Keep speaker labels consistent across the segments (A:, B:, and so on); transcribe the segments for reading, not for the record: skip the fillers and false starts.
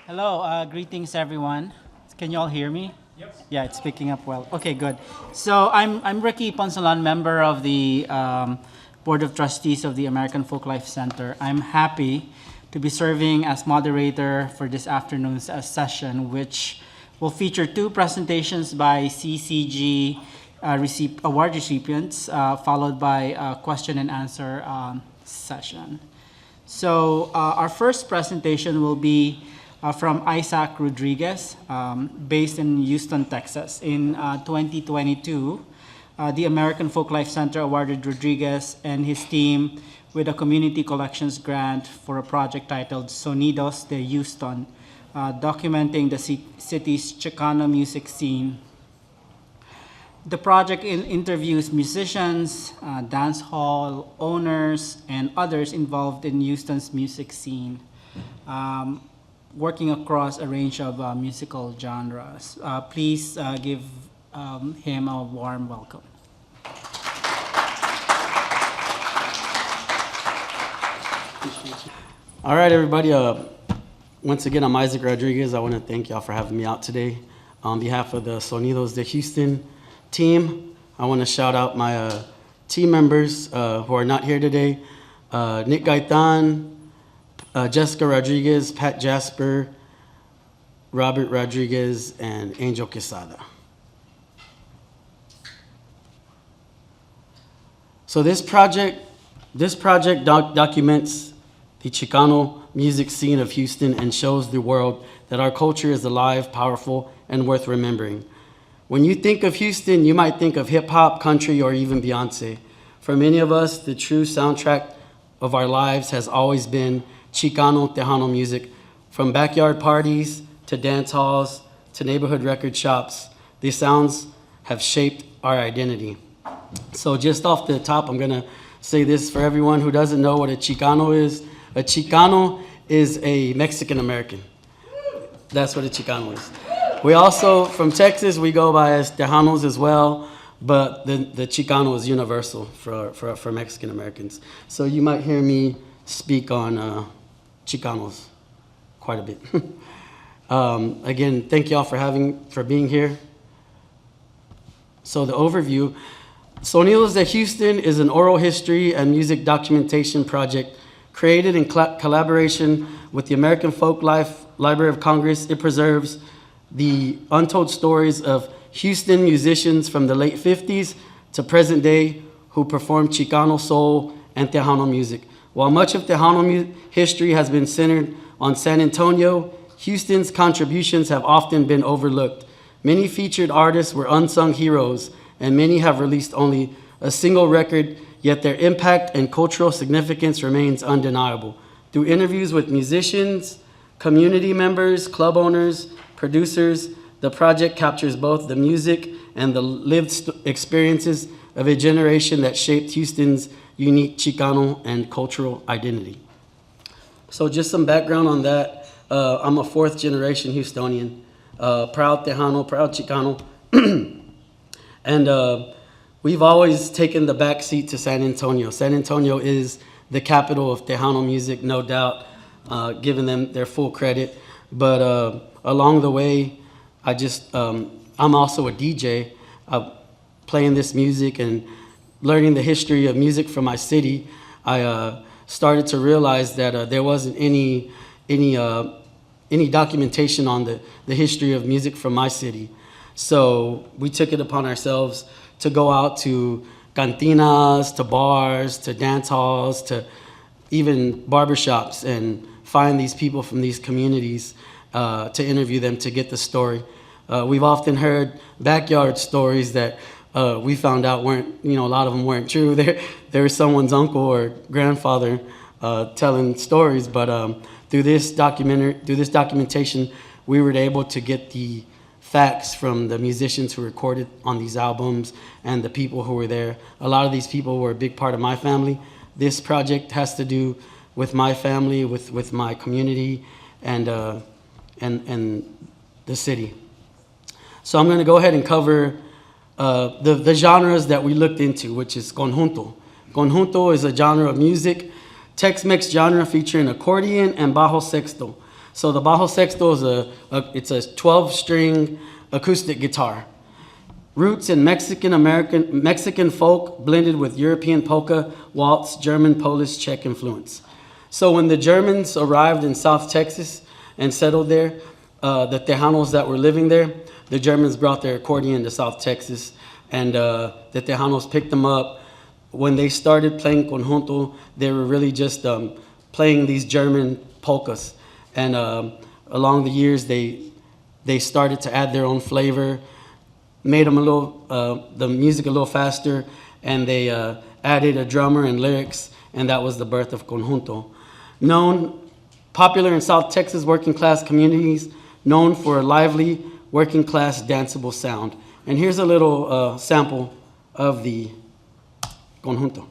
A: Hello, greetings everyone. Can you all hear me? Yep. Yeah, it's picking up well. Okay, good. So I'm Ricky Punzalan, member of the Board of Trustees of the American Folklife Center. I'm happy to be serving as moderator for this afternoon's session, which will feature two presentations by CCG award recipients, followed by a question and answer session. So our first presentation will be from Isaac Rodriguez, based in Houston, Texas. In 2022, the American Folklife Center awarded Rodriguez and his team with a community collections grant for a project titled Sonidos de Houston, documenting the city's Chicano music scene. The project interviews musicians, dance hall owners, and others involved in Houston's music scene, working across a range of musical genres. Please give him a warm welcome.
B: All right, everybody. Once again, I'm Isaac Rodriguez. I want to thank y'all for having me out today. On behalf of the Sonidos de Houston team, I want to shout out my team members who are not here today. Nick Gaitan, Jessica Rodriguez, Pat Jasper, Robert Rodriguez, and Angel Quesada. So this project documents the Chicano music scene of Houston and shows the world that our culture is alive, powerful, and worth remembering. When you think of Houston, you might think of hip hop, country, or even Beyonce. For many of us, the true soundtrack of our lives has always been Chicano Tejano music. From backyard parties to dance halls to neighborhood record shops, these sounds have shaped our identity. So just off the top, I'm gonna say this for everyone who doesn't know what a Chicano is. A Chicano is a Mexican American. That's what a Chicano is. We also, from Texas, we go by as Tejanos as well, but the Chicano is universal for Mexican Americans. So you might hear me speak on Chicanos quite a bit. Again, thank y'all for being here. So the overview, Sonidos de Houston is an oral history and music documentation project created in collaboration with the American Folklife Library of Congress. It preserves the untold stories of Houston musicians from the late 50s to present day who perform Chicano soul and Tejano music. While much of Tejano history has been centered on San Antonio, Houston's contributions have often been overlooked. Many featured artists were unsung heroes, and many have released only a single record, yet their impact and cultural significance remains undeniable. Through interviews with musicians, community members, club owners, producers, the project captures both the music and the lived experiences of a generation that shaped Houston's unique Chicano and cultural identity. So just some background on that. I'm a fourth generation Houstonian, proud Tejano, proud Chicano. And we've always taken the back seat to San Antonio. San Antonio is the capital of Tejano music, no doubt, giving them their full credit. But along the way, I'm also a DJ, playing this music and learning the history of music from my city. I started to realize that there wasn't any documentation on the history of music from my city. So we took it upon ourselves to go out to cantinas, to bars, to dance halls, to even barbershops and find these people from these communities to interview them to get the story. We've often heard backyard stories that we found out weren't, a lot of them weren't true. There was someone's uncle or grandfather telling stories, but through this documentation, we were able to get the facts from the musicians who recorded on these albums and the people who were there. A lot of these people were a big part of my family. This project has to do with my family, with my community, and the city. So I'm going to go ahead and cover the genres that we looked into, which is conjunto. Conjunto is a genre of music, Tex-Mex genre featuring accordion and bajo sexto. So the bajo sexto is it's a 12-string acoustic guitar. Roots in Mexican folk blended with European polka, waltz, German, Polish, Czech influence. So when the Germans arrived in South Texas and settled there, the Tejanos that were living there, the Germans brought their accordion to South Texas, and the Tejanos picked them up. When they started playing conjunto, they were really just playing these German polkas. And along the years, they started to add their own flavor, made them the music a little faster, and they added a drummer and lyrics, and that was the birth of conjunto. Popular in South Texas working class communities, known for a lively working class danceable sound. And here's a little sample of the conjunto.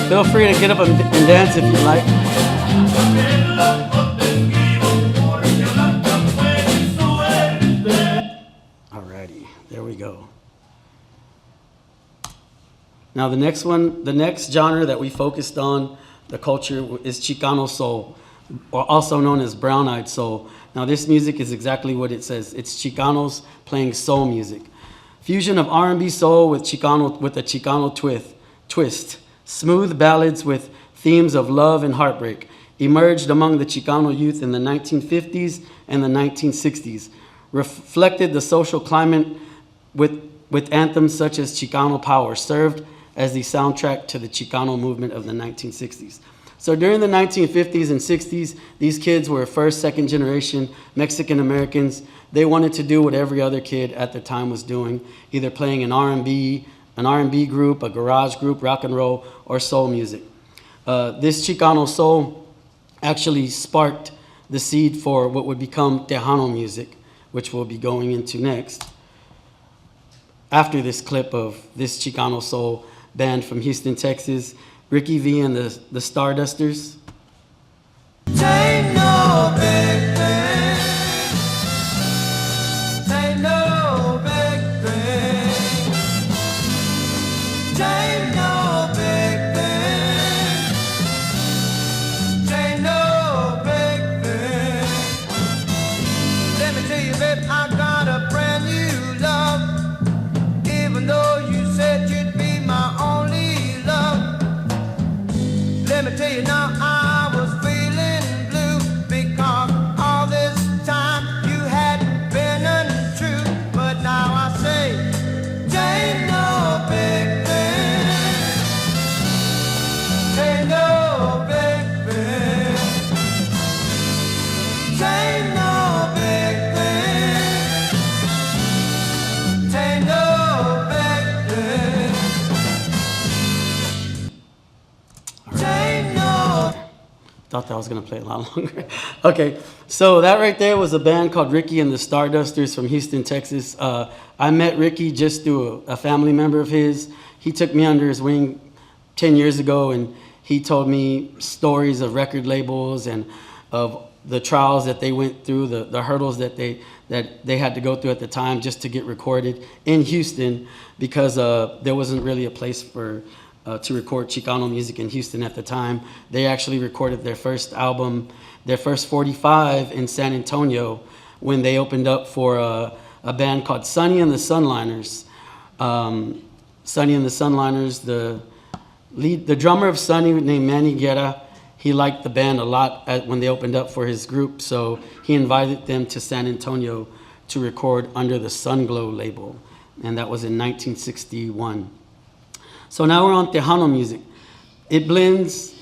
B: Feel free to get up and dance if you like. Alrighty, there we go. Now the next genre that we focused on, the culture, is Chicano soul, or also known as brown-eyed soul. Now this music is exactly what it says. It's Chicanos playing soul music. Fusion of R&B soul with a Chicano twist. Smooth ballads with themes of love and heartbreak emerged among the Chicano youth in the 1950s and the 1960s, reflected the social climate with anthems such as Chicano Power, served as the soundtrack to the Chicano movement of the 1960s. So during the 1950s and 60s, these kids were first, second generation Mexican Americans. They wanted to do what every other kid at the time was doing, either playing an R&B group, a garage group, rock and roll, or soul music. This Chicano soul actually sparked the seed for what would become Tejano music, which we'll be going into next. After this clip of this Chicano soul band from Houston, Texas, Ricky V and the Stardusters. Ain't no big thing. Ain't no big thing. Ain't no big thing. Ain't no big thing. Let me tell you, babe, I got a brand new love. Even though you said you'd be my only love. Let me tell you now, I was feeling blue because all this time you had been untrue. But now I say, ain't no big thing. Ain't no big thing. Ain't no big thing. Ain't no big thing. Ain't no. Thought that was gonna play a lot longer. Okay, so that right there was a band called Ricky and the Stardusters from Houston, Texas. I met Ricky just through a family member of his. He took me under his wing 10 years ago, and he told me stories of record labels and of the trials that they went through, the hurdles that they had to go through at the time just to get recorded in Houston, because there wasn't really a place for to record Chicano music in Houston at the time. They actually recorded their first album, their first 45 in San Antonio when they opened up for a band called Sonny and the Sunliners. Sonny and the Sunliners, the drummer of Sonny named Manny Guerra, he liked the band a lot when they opened up for his group, so he invited them to San Antonio to record under the Sunglow label, and that was in 1961. So now we're on Tejano music. It blends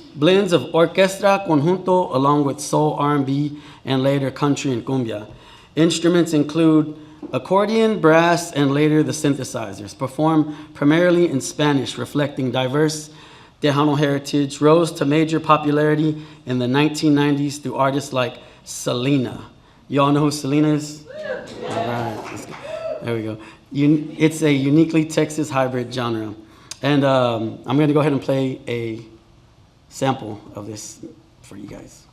B: of orquestra, conjunto, along with soul, R&B, and later country and cumbia. Instruments include accordion, brass, and later the synthesizers. Performed primarily in Spanish, reflecting diverse Tejano heritage, rose to major popularity in the 1990s through artists like Selena. You all know who Selena is? All right, there we go. It's a uniquely Texas hybrid genre. And I'm going to go ahead and play a sample of this for you guys.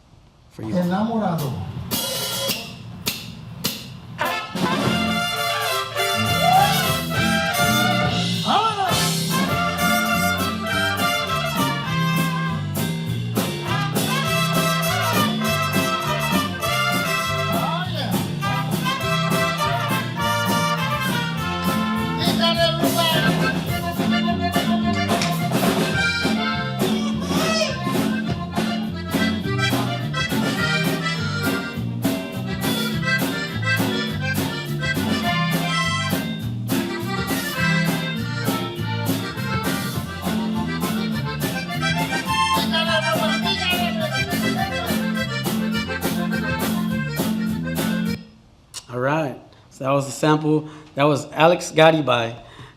B: For you.
C: Enamorado.
B: All right, so that was a sample. That was Alex Garibay,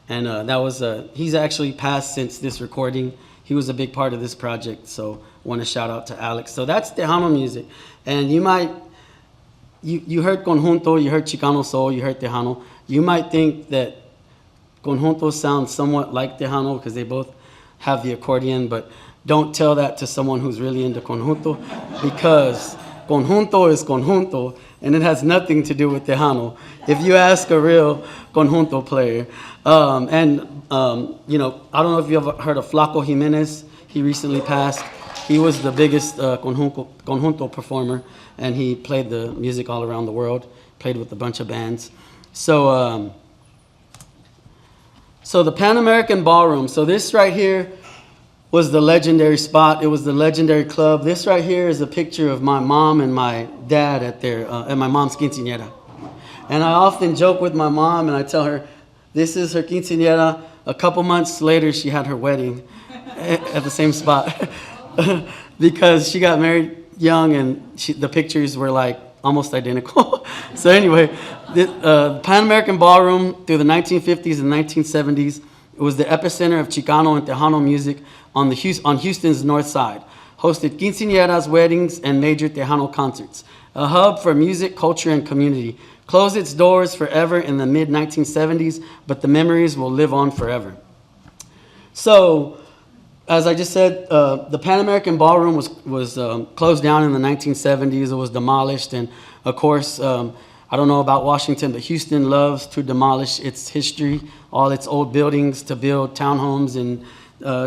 B: and that was he's actually passed since this recording. He was a big part of this project, so I want to shout out to Alex. So that's Tejano music, and you heard conjunto, you heard Chicano soul, you heard Tejano. You might think that conjunto sounds somewhat like Tejano because they both have the accordion, but don't tell that to someone who's really into conjunto, because conjunto is conjunto, and it has nothing to do with Tejano. If you ask a real conjunto player, I don't know if you ever heard of Flaco Jimenez. He recently passed. He was the biggest conjunto performer, and he played the music all around the world, played with a bunch of bands. So the Pan American Ballroom. So this right here was the legendary spot. It was the legendary club. This right here is a picture of my mom and my dad at my mom's quinceañera. And I often joke with my mom and I tell her, this is her quinceañera. A couple months later, she had her wedding at the same spot because she got married young and the pictures were like almost identical. So anyway, the Pan American Ballroom through the 1950s and 1970s, it was the epicenter of Chicano and Tejano music on Houston's north side. Hosted quinceañeras, weddings, and major Tejano concerts. A hub for music, culture, and community. Closed its doors forever in the mid-1970s, but the memories will live on forever. So, as I just said, the Pan American Ballroom was closed down in the 1970s. It was demolished, and of course, I don't know about Washington, but Houston loves to demolish its history, all its old buildings, to build townhomes and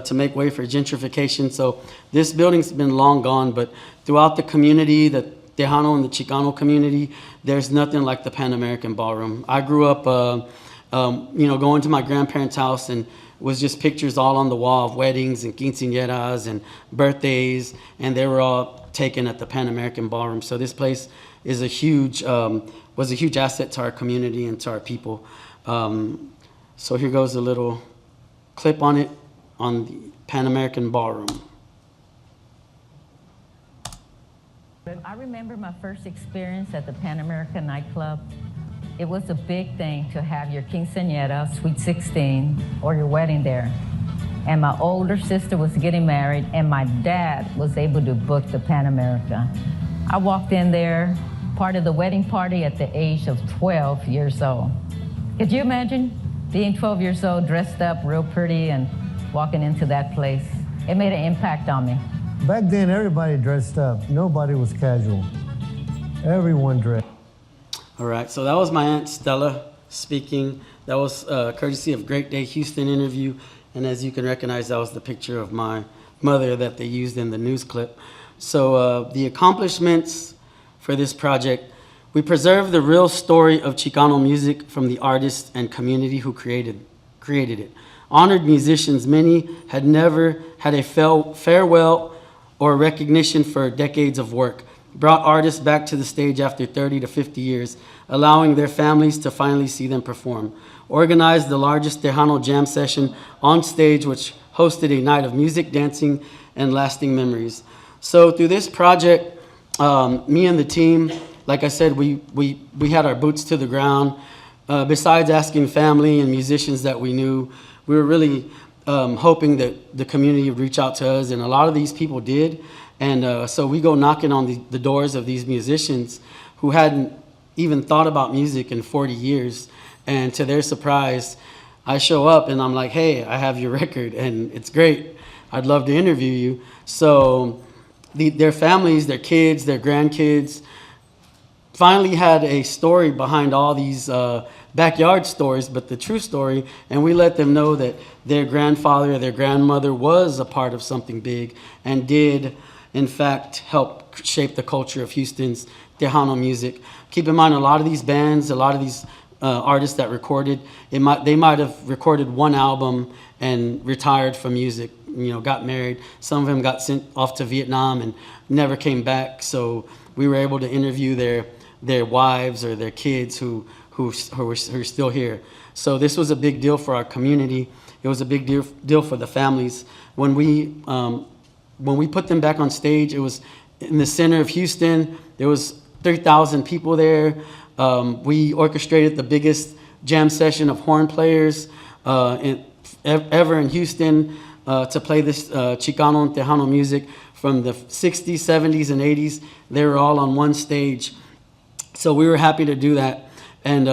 B: to make way for gentrification. So this building's been long gone, but throughout the community, the Tejano and the Chicano community, there's nothing like the Pan American Ballroom. I grew up, going to my grandparents' house, and it was just pictures all on the wall of weddings and quinceañeras and birthdays, and they were all taken at the Pan American Ballroom. So this place is was a huge asset to our community and to our people. So here goes a little clip on it, on the Pan American Ballroom.
D: I remember my first experience at the Pan American nightclub. It was a big thing to have your quinceañera, Sweet 16, or your wedding there. And my older sister was getting married, and my dad was able to book the Pan America. I walked in there, part of the wedding party at the age of 12 years old. Could you imagine being 12 years old, dressed up real pretty, and walking into that place? It made an impact on me.
C: Back then, everybody dressed up. Nobody was casual. Everyone dressed.
B: All right, so that was my Aunt Stella speaking. That was courtesy of Great Day Houston interview. And as you can recognize, that was the picture of my mother that they used in the news clip. So the accomplishments for this project: we preserved the real story of Chicano music from the artists and community who created it. Honored musicians, many had never had a farewell or recognition for decades of work. Brought artists back to the stage after 30 to 50 years, allowing their families to finally see them perform. Organized the largest Tejano jam session on stage, which hosted a night of music, dancing, and lasting memories. So through this project, me and the team, like I said, we had our boots to the ground. Besides asking family and musicians that we knew, we were really hoping that the community would reach out to us, and a lot of these people did. And so we go knocking on the doors of these musicians who hadn't even thought about music in 40 years. And to their surprise, I show up and I'm like, hey, I have your record and it's great. I'd love to interview you. So their families, their kids, their grandkids finally had a story behind all these backyard stories, but the true story, and we let them know that their grandfather or their grandmother was a part of something big and did, in fact, help shape the culture of Houston's Tejano music. Keep in mind, a lot of these bands, a lot of these artists that recorded, they might have recorded one album and retired from music, got married. Some of them got sent off to Vietnam and never came back. So we were able to interview their wives or their kids who are still here. So this was a big deal for our community. It was a big deal for the families. When we put them back on stage, it was in the center of Houston. There was 3,000 people there. We orchestrated the biggest jam session of horn players ever in Houston to play this Chicano and Tejano music from the 60s, 70s, and 80s. They were all on one stage. So we were happy to do that. And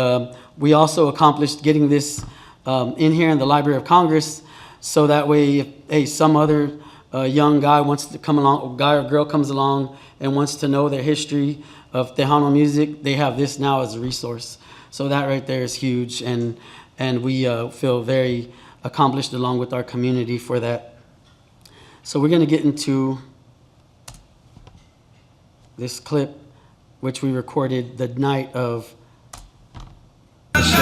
B: we also accomplished getting this in here in the Library of Congress, so that way if some other young guy wants to come along, guy or girl comes along and wants to know their history of Tejano music, they have this now as a resource. So that right there is huge, and we feel very accomplished along with our community for that. So we're going to get into this clip, which we recorded the night of the show.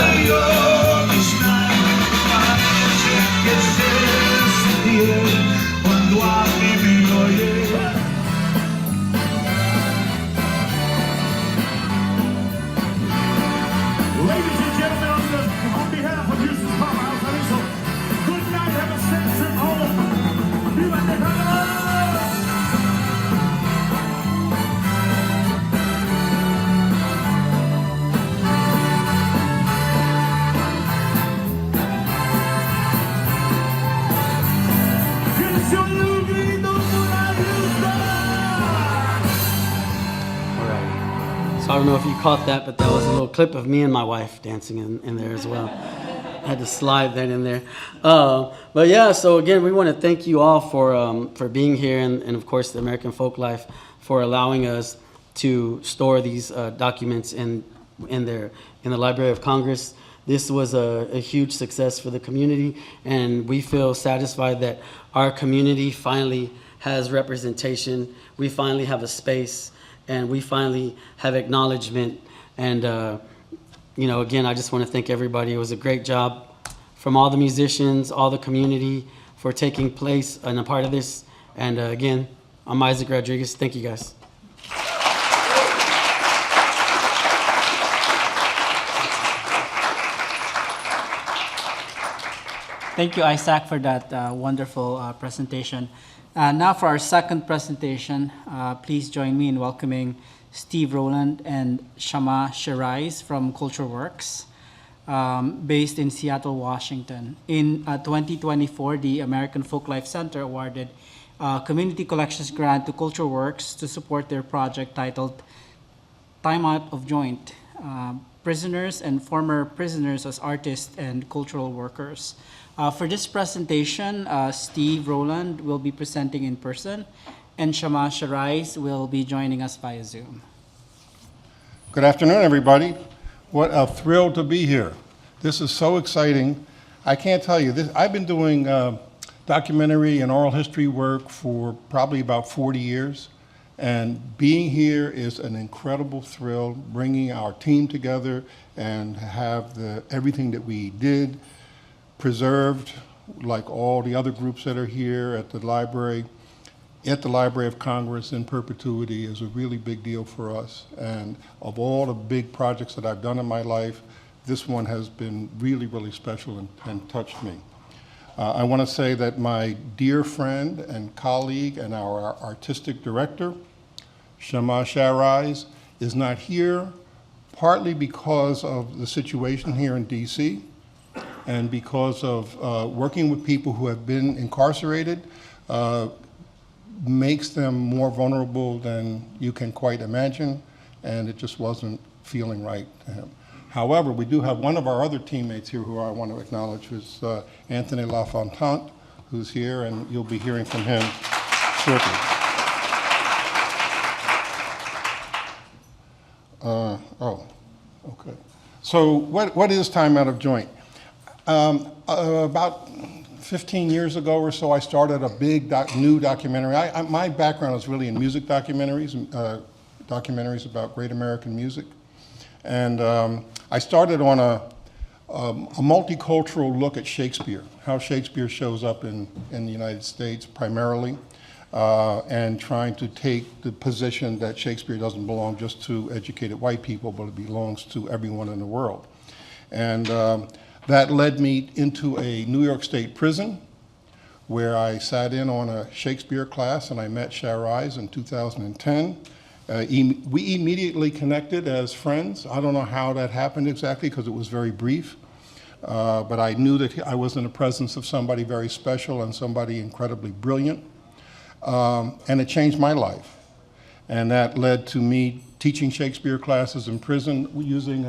E: Ladies and gentlemen, on behalf of Houston's Powerhouse, ShaRize, good night, have a sense of home. Viva Tejano!
B: So I don't know if you caught that, but that was a little clip of me and my wife dancing in there as well. I had to slide that in there. But yeah, so again, we want to thank you all for being here, and of course the American Folklife for allowing us to store these documents in the Library of Congress. This was a huge success for the community, and we feel satisfied that our community finally has representation. We finally have a space, and we finally have acknowledgement. And, again, I just want to thank everybody. It was a great job from all the musicians, all the community for taking place and a part of this. And again, I'm Isaac Rodriguez. Thank you, guys.
A: Thank you, Isaac, for that wonderful presentation. Now for our second presentation, please join me in welcoming Steve Rowland and Shamah ShaRize from CultureWorks, based in Seattle, Washington. In 2024, the American Folklife Center awarded a community collections grant to CultureWorks to support their project titled Time Out of Joint, Prisoners and Former Prisoners as Artists and Cultural Workers. For this presentation, Steve Rowland will be presenting in person, and Shamah ShaRize will be joining us via Zoom.
F: Good afternoon, everybody. What a thrill to be here. This is so exciting. I can't tell you this. I've been doing documentary and oral history work for probably about 40 years, and being here is an incredible thrill, bringing our team together and have everything that we did preserved, like all the other groups that are here at the Library of Congress in perpetuity, is a really big deal for us. And of all the big projects that I've done in my life, this one has been really, really special and touched me. I want to say that my dear friend and colleague and our artistic director, Shamah ShaRize, is not here, partly because of the situation here in DC, and because of working with people who have been incarcerated makes them more vulnerable than you can quite imagine, and it just wasn't feeling right to him. However, we do have one of our other teammates here who I want to acknowledge, who's Anthony LaFontant, who's here, and you'll be hearing from him shortly. Okay. So what is Time Out of Joint? About 15 years ago or so, I started a big new documentary. My background is really in music documentaries, documentaries about great American music. And I started on a multicultural look at Shakespeare, how Shakespeare shows up in the United States primarily, and trying to take the position that Shakespeare doesn't belong just to educated white people, but it belongs to everyone in the world. And that led me into a New York State prison where I sat in on a Shakespeare class and I met ShaRize in 2010. We immediately connected as friends. I don't know how that happened exactly because it was very brief, but I knew that I was in the presence of somebody very special and somebody incredibly brilliant, and it changed my life. And that led to me teaching Shakespeare classes in prison using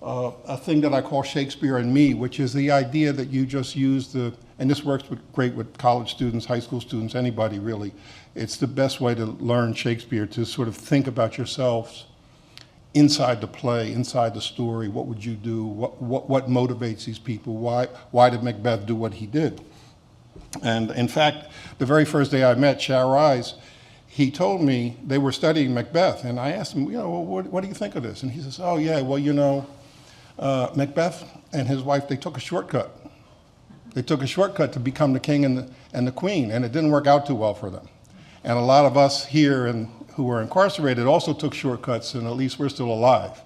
F: a thing that I call Shakespeare and Me, which is the idea that you just use and this works great with college students, high school students, anybody really. It's the best way to learn Shakespeare, to sort of think about yourselves inside the play, inside the story. What would you do? What motivates these people? Why did Macbeth do what he did? And in fact, the very first day I met ShaRize, he told me they were studying Macbeth, and I asked him, what do you think of this? And he says, oh yeah, well, Macbeth and his wife, they took a shortcut. They took a shortcut to become the king and the queen, and it didn't work out too well for them. And a lot of us here who were incarcerated also took shortcuts, and at least we're still alive.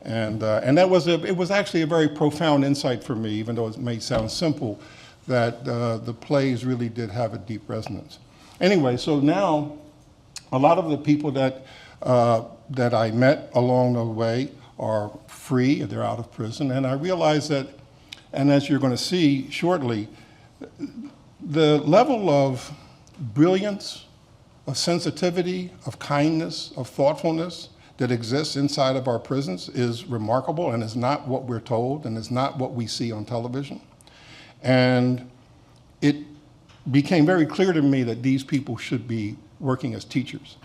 F: And it was actually a very profound insight for me, even though it may sound simple, that the plays really did have a deep resonance. Anyway, so now a lot of the people that I met along the way are free, they're out of prison, and I realized that, and as you're going to see shortly, the level of brilliance, of sensitivity, of kindness, of thoughtfulness that exists inside of our prisons is remarkable and is not what we're told and is not what we see on television. And it became very clear to me that these people should be working as teachers.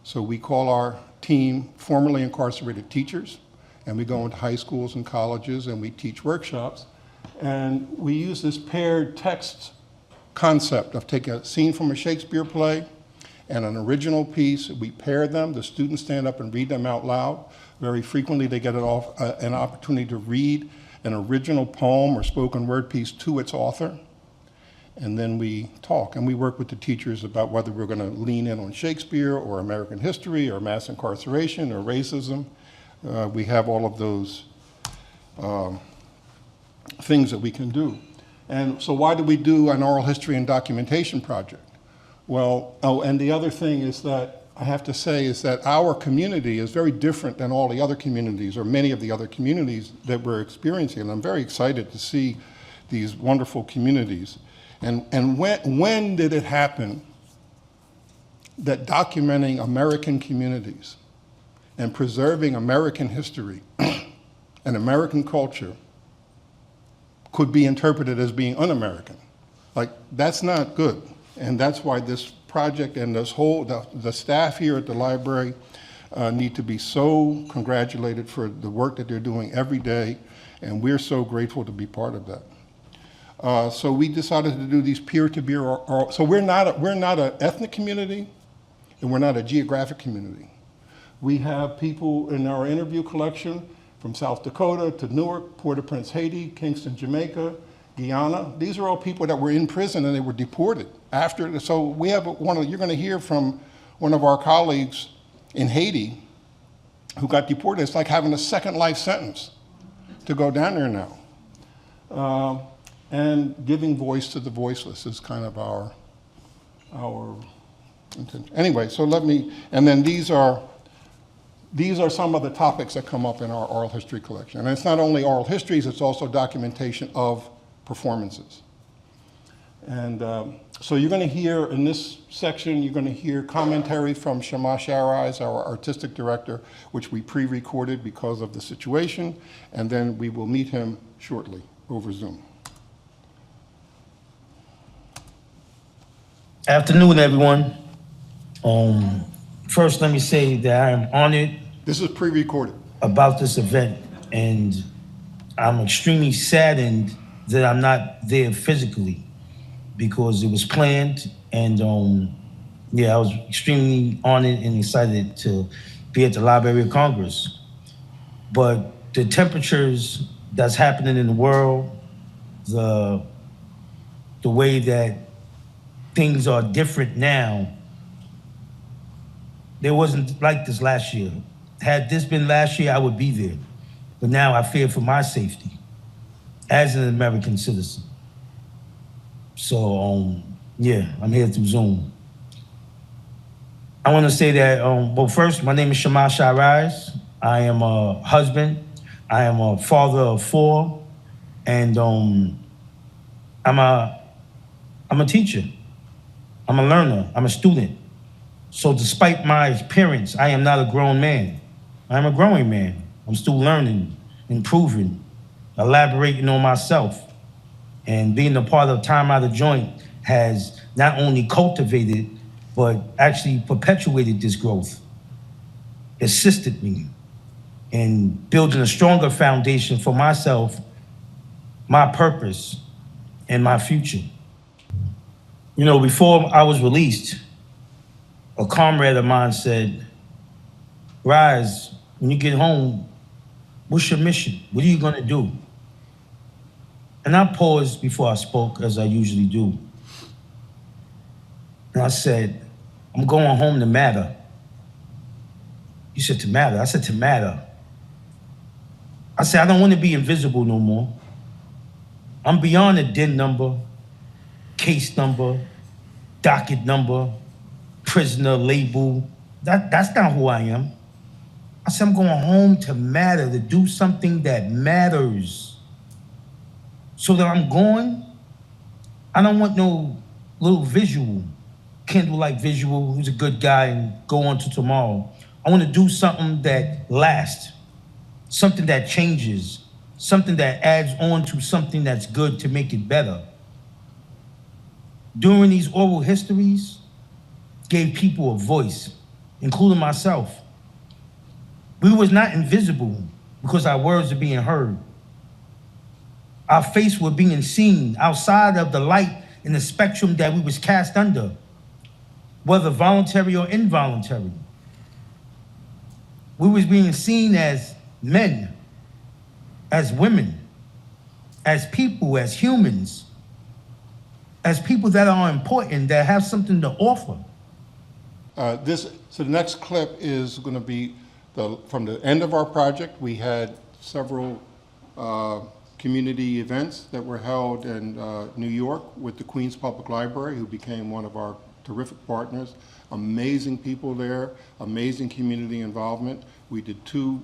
F: So we call our team formerly incarcerated teachers, and we go into high schools and colleges and we teach workshops. And we use this paired text concept of taking a scene from a Shakespeare play and an original piece. We pair them. The students stand up and read them out loud. Very frequently, they get an opportunity to read an original poem or spoken word piece to its author. And then we talk, and we work with the teachers about whether we're going to lean in on Shakespeare or American history or mass incarceration or racism. We have all of those things that we can do. And so why do we do an oral history and documentation project? Well, and the other thing is that I have to say is that our community is very different than all the other communities or many of the other communities that we're experiencing. And I'm very excited to see these wonderful communities. And when did it happen that documenting American communities and preserving American history and American culture could be interpreted as being un-American? Like, that's not good. And that's why this project and this whole, the staff here at the library need to be so congratulated for the work that they're doing every day, and we're so grateful to be part of that. So we decided to do these peer-to-peer, so we're not an ethnic community, and we're not a geographic community. We have people in our interview collection from South Dakota to Newark, Port-au-Prince, Haiti, Kingston, Jamaica, Guyana. These are all people that were in prison and they were deported after. So we have you're going to hear from one of our colleagues in Haiti who got deported. It's like having a second life sentence to go down there now. And giving voice to the voiceless is kind of our intention. Anyway, so and then these are some of the topics that come up in our oral history collection. And it's not only oral histories, it's also documentation of performances. And so you're going to hear, in this section, you're going to hear commentary from Shamah ShaRize, our artistic director, which we pre-recorded because of the situation, and then we will meet him shortly over Zoom.
G: Afternoon, everyone. First, let me say that I am honored
F: This is pre-recorded.
G: about this event, and I'm extremely saddened that I'm not there physically because it was planned, and yeah, I was extremely honored and excited to be at the Library of Congress. But the temperatures that's happening in the world, the way that things are different now, there wasn't like this last year. Had this been last year, I would be there. But now I fear for my safety as an American citizen. So, yeah, I'm here through Zoom. I want to say that, well, first, my name is Shamah ShaRize. I am a husband. I am a father of 4, and I'm a teacher. I'm a learner. I'm a student. So despite my appearance, I am not a grown man. I am a growing man. I'm still learning, improving, elaborating on myself. And being a part of Time Out of Joint has not only cultivated, but actually perpetuated this growth, assisted me in building a stronger foundation for myself, my purpose, and my future. You know, before I was released, a comrade of mine said, "Rise, when you get home, what's your mission? What are you gonna do?" And I paused before I spoke, as I usually do. And I said, "I'm going home to matter." He said, "To matter?" I said, "To matter." I said, "I don't want to be invisible no more. I'm beyond the DIN number, case number, docket number, prisoner label. That's not who I am." I said, "I'm going home to matter, to do something that matters. So that I'm going, I don't want no little visual, candlelight visual, who's a good guy and go on to tomorrow. I want to do something that lasts, something that changes, something that adds on to something that's good to make it better." During these oral histories, gave people a voice, including myself. We was not invisible because our words are being heard. Our face were being seen outside of the light in the spectrum that we was cast under, whether voluntary or involuntary. We was being seen as men, as women, as people, as humans, as people that are important, that have something to offer.
F: So the next clip is going to be from the end of our project. We had several community events that were held in New York with the Queens Public Library, who became one of our terrific partners. Amazing people there, amazing community involvement. We did two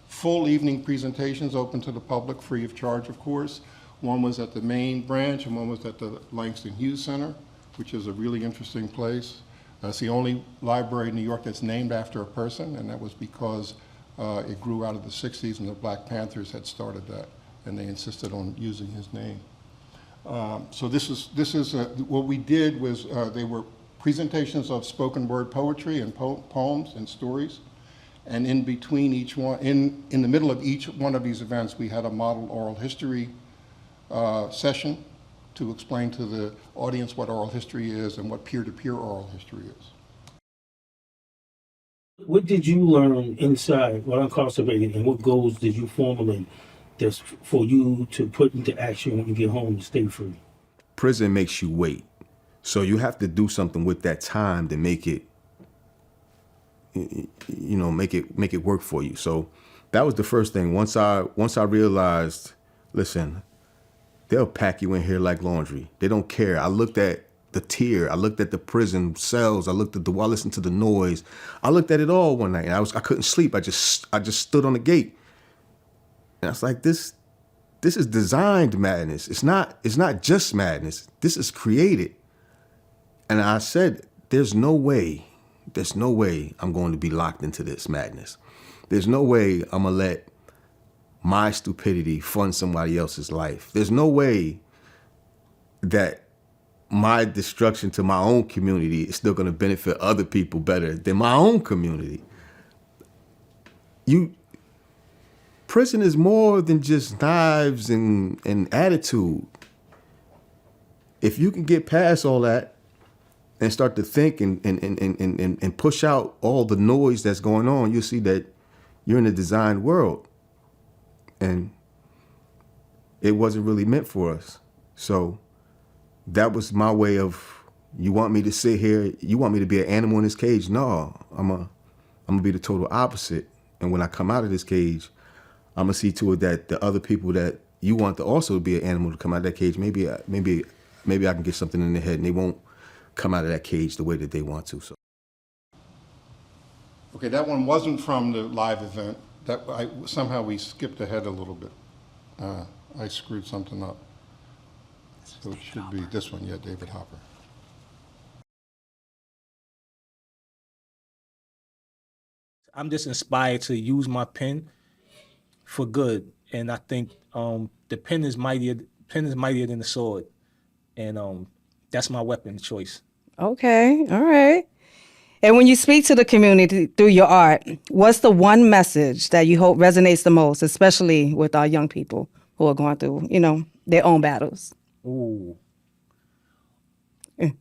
F: full evening presentations open to the public, free of charge, of course. One was at the main branch and one was at the Langston Hughes Center, which is a really interesting place. It's the only library in New York that's named after a person, and that was because it grew out of the 60s and the Black Panthers had started that, and they insisted on using his name. So this is what we did was they were presentations of spoken word poetry and poems and stories, and in between each one, in the middle of each one of these events, we had a model oral history session to explain to the audience what oral history is and what peer-to-peer oral history is.
H: What did you learn inside while incarcerated, and what goals did you formulate that's for you to put into action when you get home to stay free?
I: Prison makes you wait. So you have to do something with that time to make it, make it work for you. So that was the first thing. Once I realized, listen, they'll pack you in here like laundry. They don't care. I looked at the tier. I looked at the prison cells. I listened to the noise. I looked at it all one night, and I couldn't sleep. I just stood on the gate, and I was like, this this is designed madness. It's not just madness. This is created. And I said, there's no way I'm going to be locked into this madness. There's no way I'm gonna let my stupidity fund somebody else's life. There's no way that my destruction to my own community is still gonna benefit other people better than my own community. Prison is more than just knives and attitude. If you can get past all that and start to think and push out all the noise that's going on, you'll see that you're in a designed world. And it wasn't really meant for us. So that was my way of, you want me to sit here, you want me to be an animal in this cage? No, I'm gonna be the total opposite. And when I come out of this cage, I'm gonna see to it that the other people that you want to also be an animal to come out of that cage, maybe I can get something in their head and they won't come out of that cage the way that they want to. So.
F: Okay, that one wasn't from the live event. Somehow we skipped ahead a little bit. I screwed something up. So it should be this one, yeah, David Hopper.
H: I'm just inspired to use my pen for good, and I think the pen is mightier than the sword, and that's my weapon of choice.
J: Okay, all right. And when you speak to the community through your art, what's the one message that you hope resonates the most, especially with our young people who are going through, their own battles?
H: Ooh. I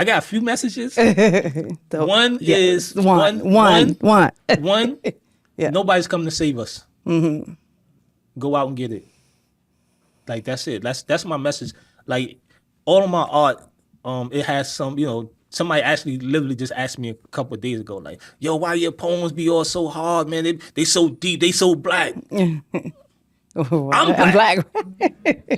H: got a few messages. One is one. Yeah. Nobody's coming to save us. Mm-hmm. Go out and get it. Like, that's it. That's my message. Like, all of my art, it has some, somebody actually literally just asked me a couple of days ago, like, yo, why your poems be all so hard, man? They so deep, they so black. I'm black.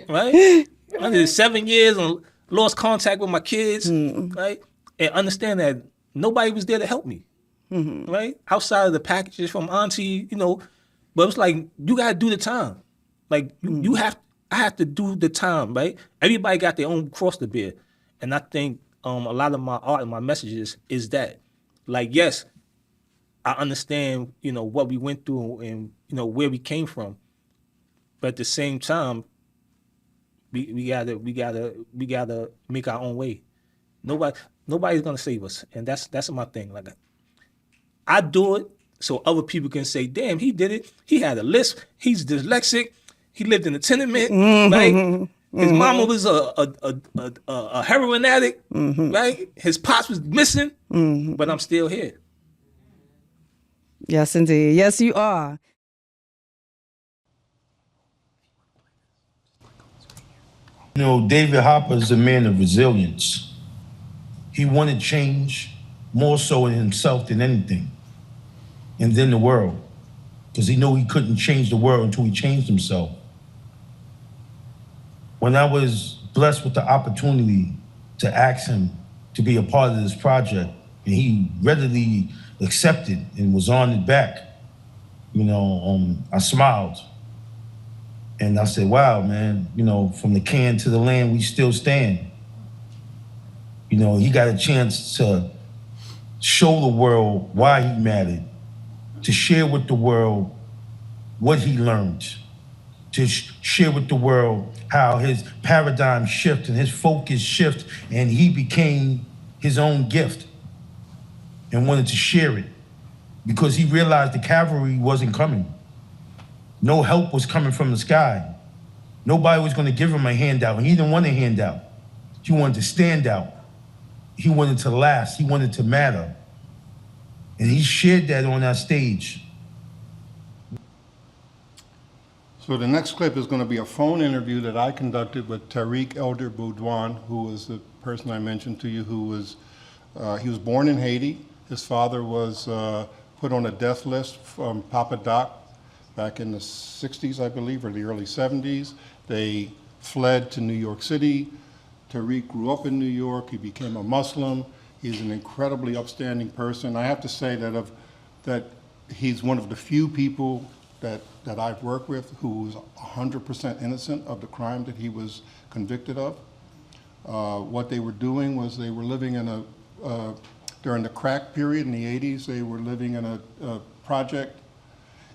H: Right? I did 7 years and lost contact with my kids, right? And understand that nobody was there to help me, right? Outside of the packages from auntie, but it's like, you gotta do the time. Like, I have to do the time, right? Everybody got their own cross to bear. And I think a lot of my art and my messages is that. Like, yes, I understand, what we went through and, where we came from. But at the same time, we gotta make our own way. Nobody's gonna save us. And that's my thing. Like, I do it so other people can say, damn, he did it. He had a lisp. He's dyslexic. He lived in a tenement, right? His mama was a heroin addict, right? His pops was missing, but I'm still here.
J: Yes, indeed. Yes, you are.
G: David Hopper is a man of resilience. He wanted change more so in himself than anything, and then the world, because he knew he couldn't change the world until he changed himself. When I was blessed with the opportunity to ask him to be a part of this project, and he readily accepted and was on it back, I smiled. And I said, wow, man, from the can to the land, we still stand. He got a chance to show the world why he mattered, to share with the world what he learned, to share with the world how his paradigm shift and his focus shift, and he became his own gift and wanted to share it because he realized the cavalry wasn't coming. No help was coming from the sky. Nobody was going to give him a handout, and he didn't want a handout. He wanted to stand out. He wanted to last. He wanted to matter. And he shared that on our stage.
F: So the next clip is going to be a phone interview that I conducted with Tariq Elder Boudouin, who was the person I mentioned to you, who was, he was born in Haiti. His father was put on a death list from Papa Doc back in the 60s, I believe, or the early 70s. They fled to New York City. Tariq grew up in New York. He became a Muslim. He's an incredibly upstanding person. I have to say that he's one of the few people that I've worked with who was 100% innocent of the crime that he was convicted of. What they were doing was they were living in during the crack period in the 80s, they were living in a project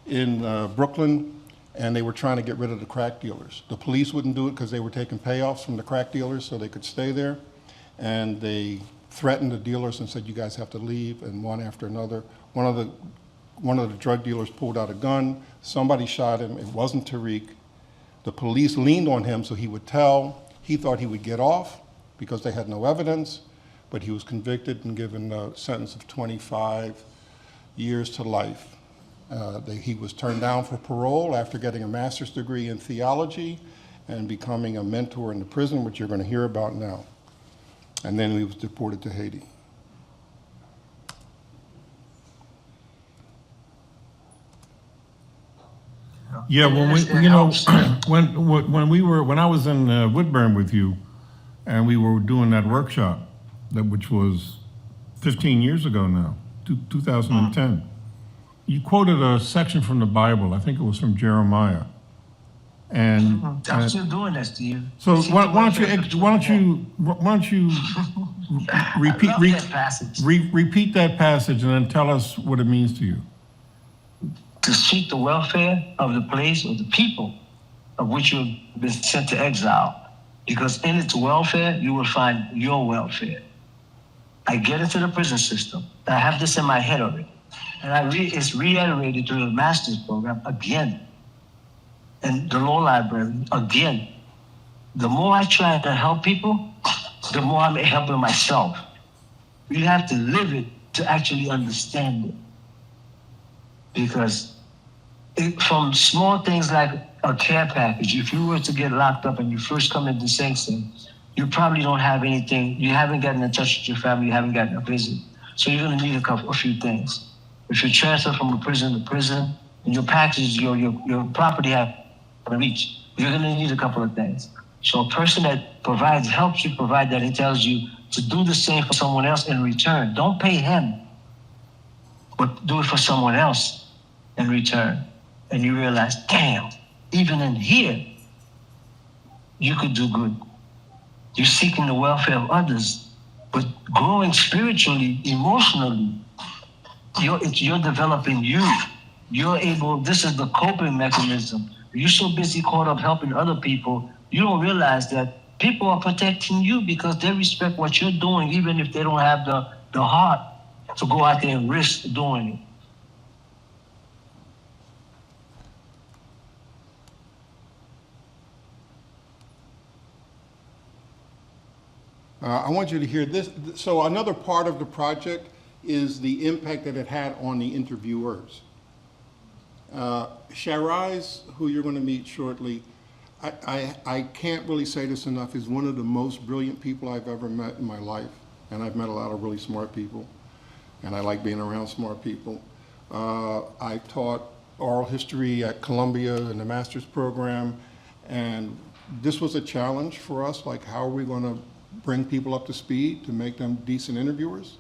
F: in Brooklyn, and they were trying to get rid of the crack dealers. The police wouldn't do it because they were taking payoffs from the crack dealers so they could stay there. And they threatened the dealers and said, you guys have to leave, and one after another. One of the drug dealers pulled out a gun. Somebody shot him. It wasn't Tariq. The police leaned on him so he would tell. He thought he would get off because they had no evidence, but he was convicted and given a sentence of 25 years to life. He was turned down for parole after getting a master's degree in theology and becoming a mentor in the prison, which you're going to hear about now. And then he was deported to Haiti.
E: Yeah, when when I was in Woodburn with you, and we were doing that workshop, which was 15 years ago now, 2010. You quoted a section from the Bible. I think it was from Jeremiah. And
G: I'm still doing that, Steve.
E: so why don't you repeat that passage and then tell us what it means to you.
G: To seek the welfare of the place of the people of which you've been sent to exile. Because in its welfare, you will find your welfare. I get into the prison system. I have this in my head already. And it's reiterated through the master's program again. And the law library again. The more I try to help people, the more I'm helping myself. You have to live it to actually understand it. Because from small things like a care package, if you were to get locked up and you first come into Sing Sing, you probably don't have anything, you haven't gotten in touch with your family, you haven't gotten a visit. So you're gonna need a few things. If you transfer from a prison to prison, and your package, your property have to reach, you're gonna need a couple of things. So a person that helps you provide that, and tells you to do the same for someone else in return. Don't pay him, but do it for someone else in return. And you realize, damn, even in here, you could do good. You're seeking the welfare of others, but growing spiritually, emotionally, you're developing you. You're able, this is the coping mechanism. You're so busy caught up helping other people, you don't realize that people are protecting you because they respect what you're doing, even if they don't have the heart to go out there and risk doing it.
F: I want you to hear this. So another part of the project is the impact that it had on the interviewers. ShaRize, who you're going to meet shortly, I can't really say this enough, is one of the most brilliant people I've ever met in my life. And I've met a lot of really smart people, and I like being around smart people. I taught oral history at Columbia in the master's program, and this was a challenge for us, like how are we going to bring people up to speed to make them decent interviewers?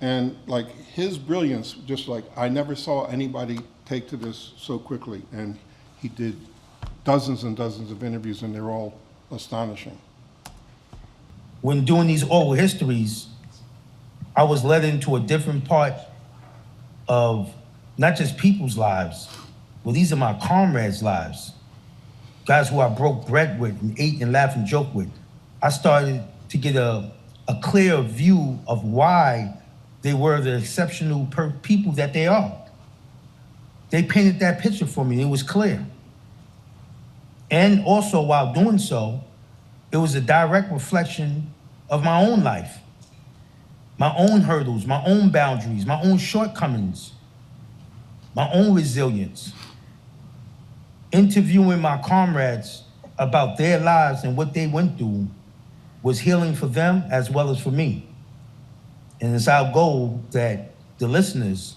F: And like his brilliance, just like I never saw anybody take to this so quickly. And he did dozens and dozens of interviews, and they're all astonishing.
G: When doing these oral histories, I was led into a different part of not just people's lives, well, these are my comrades' lives. Guys who I broke bread with and ate and laughed and joked with. I started to get a clear view of why they were the exceptional people that they are. They painted that picture for me, and it was clear. And also, while doing so, it was a direct reflection of my own life, my own hurdles, my own boundaries, my own shortcomings, my own resilience. Interviewing my comrades about their lives and what they went through was healing for them as well as for me. And it's our goal that the listeners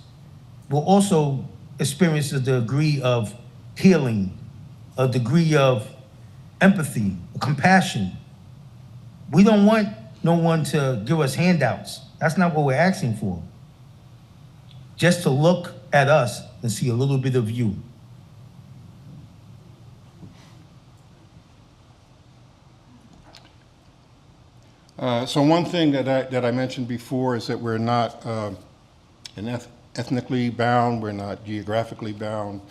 G: will also experience a degree of healing, a degree of empathy, compassion. We don't want no one to give us handouts. That's not what we're asking for. Just to look at us and see a little bit of you.
F: So one thing that I mentioned before is that we're not ethnically bound, we're not geographically bound.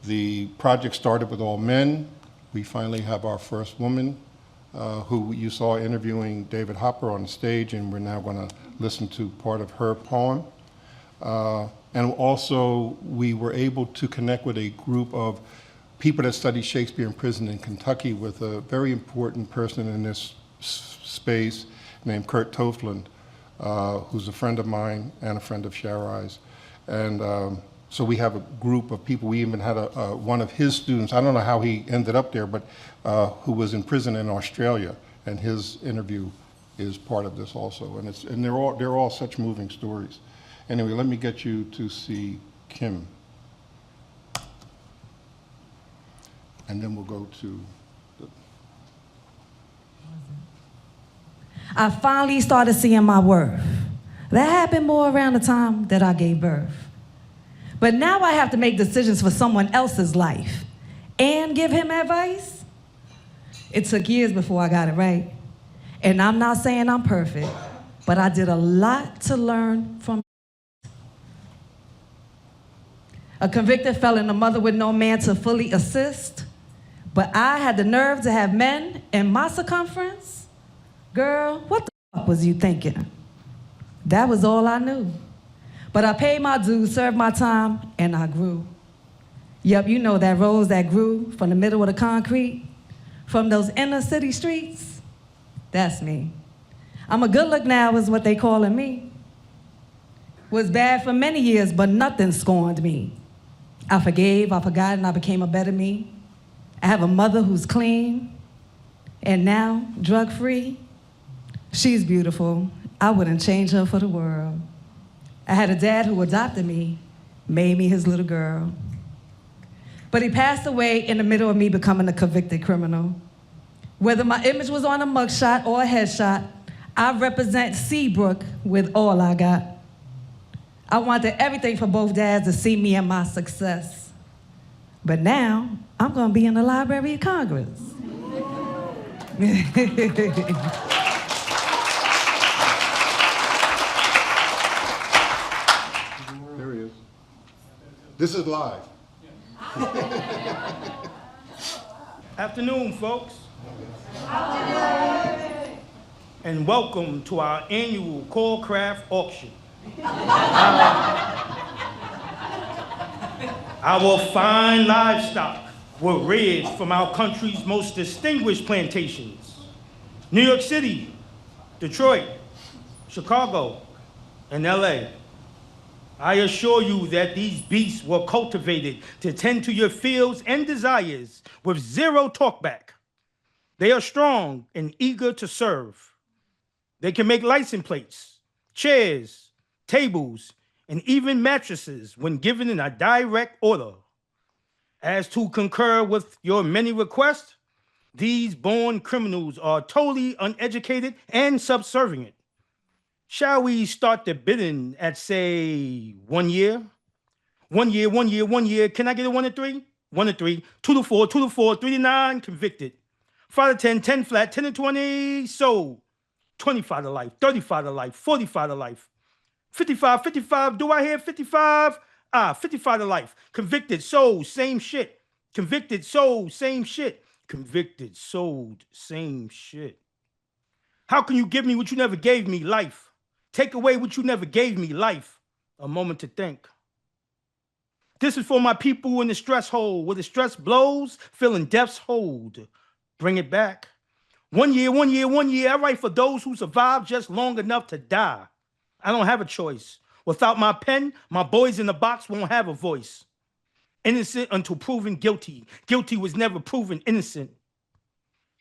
F: The project started with all men. We finally have our first woman, who you saw interviewing David Hopper on the stage, and we're now going to listen to part of her poem. And also, we were able to connect with a group of people that study Shakespeare in prison in Kentucky with a very important person in this space named Kurt Tofland, who's a friend of mine and a friend of ShaRize. And so we have a group of people. We even had one of his students, I don't know how he ended up there, but who was in prison in Australia, and his interview is part of this also. And they're all such moving stories. Anyway, let me get you to see Kim. And then we'll go to
K: I finally started seeing my worth. That happened more around the time that I gave birth. But now I have to make decisions for someone else's life and give him advice. It took years before I got it right. And I'm not saying I'm perfect, but I did a lot to learn from. A convicted felon, a mother with no man to fully assist. But I had the nerve to have men in my circumference. Girl, what the fuck was you thinking? That was all I knew. But I paid my dues, served my time, and I grew. Yep, you know that rose that grew from the middle of the concrete, from those inner city streets? That's me. I'm a good look now is what they calling me. Was bad for many years, but nothing scorned me. I forgave, I forgot, and I became a better me. I have a mother who's clean, and now drug-free. She's beautiful. I wouldn't change her for the world. I had a dad who adopted me, made me his little girl. But he passed away in the middle of me becoming a convicted criminal. Whether my image was on a mugshot or a headshot, I represent Seabrook with all I got. I wanted everything for both dads to see me and my success. But now, I'm gonna be in the Library of Congress.
F: There he is. This is live.
G: Afternoon, folks. And welcome to our annual Core Craft Auction. Our fine livestock were raised from our country's most distinguished plantations. New York City, Detroit, Chicago, and LA. I assure you that these beasts were cultivated to tend to your feels and desires with zero talkback. They are strong and eager to serve. They can make license plates, chairs, tables, and even mattresses when given in a direct order. As to concur with your many requests, these born criminals are totally uneducated and subservient. Shall we start the bidding at, say, 1 year? 1 year, 1 year, 1 year. Can I get a 1 to 3? 1 to 3, 2 to 4, 2 to 4, 3 to 9, convicted. 5 to 10, 10 flat, 10 to 20, sold. 25 to life, 35 to life, 45 to life. 55, 55, do I hear 55? 55 to life. Convicted, sold, same shit. Convicted, sold, same shit. Convicted, sold, same shit. How can you give me what you never gave me? Life. Take away what you never gave me, life. A moment to think. This is for my people in the stress hole, where the stress blows, feeling death's hold. Bring it back. 1 year, 1 year, 1 year. I write for those who survived just long enough to die. I don't have a choice. Without my pen, my boys in the box won't have a voice. Innocent until proven guilty. Guilty was never proven innocent.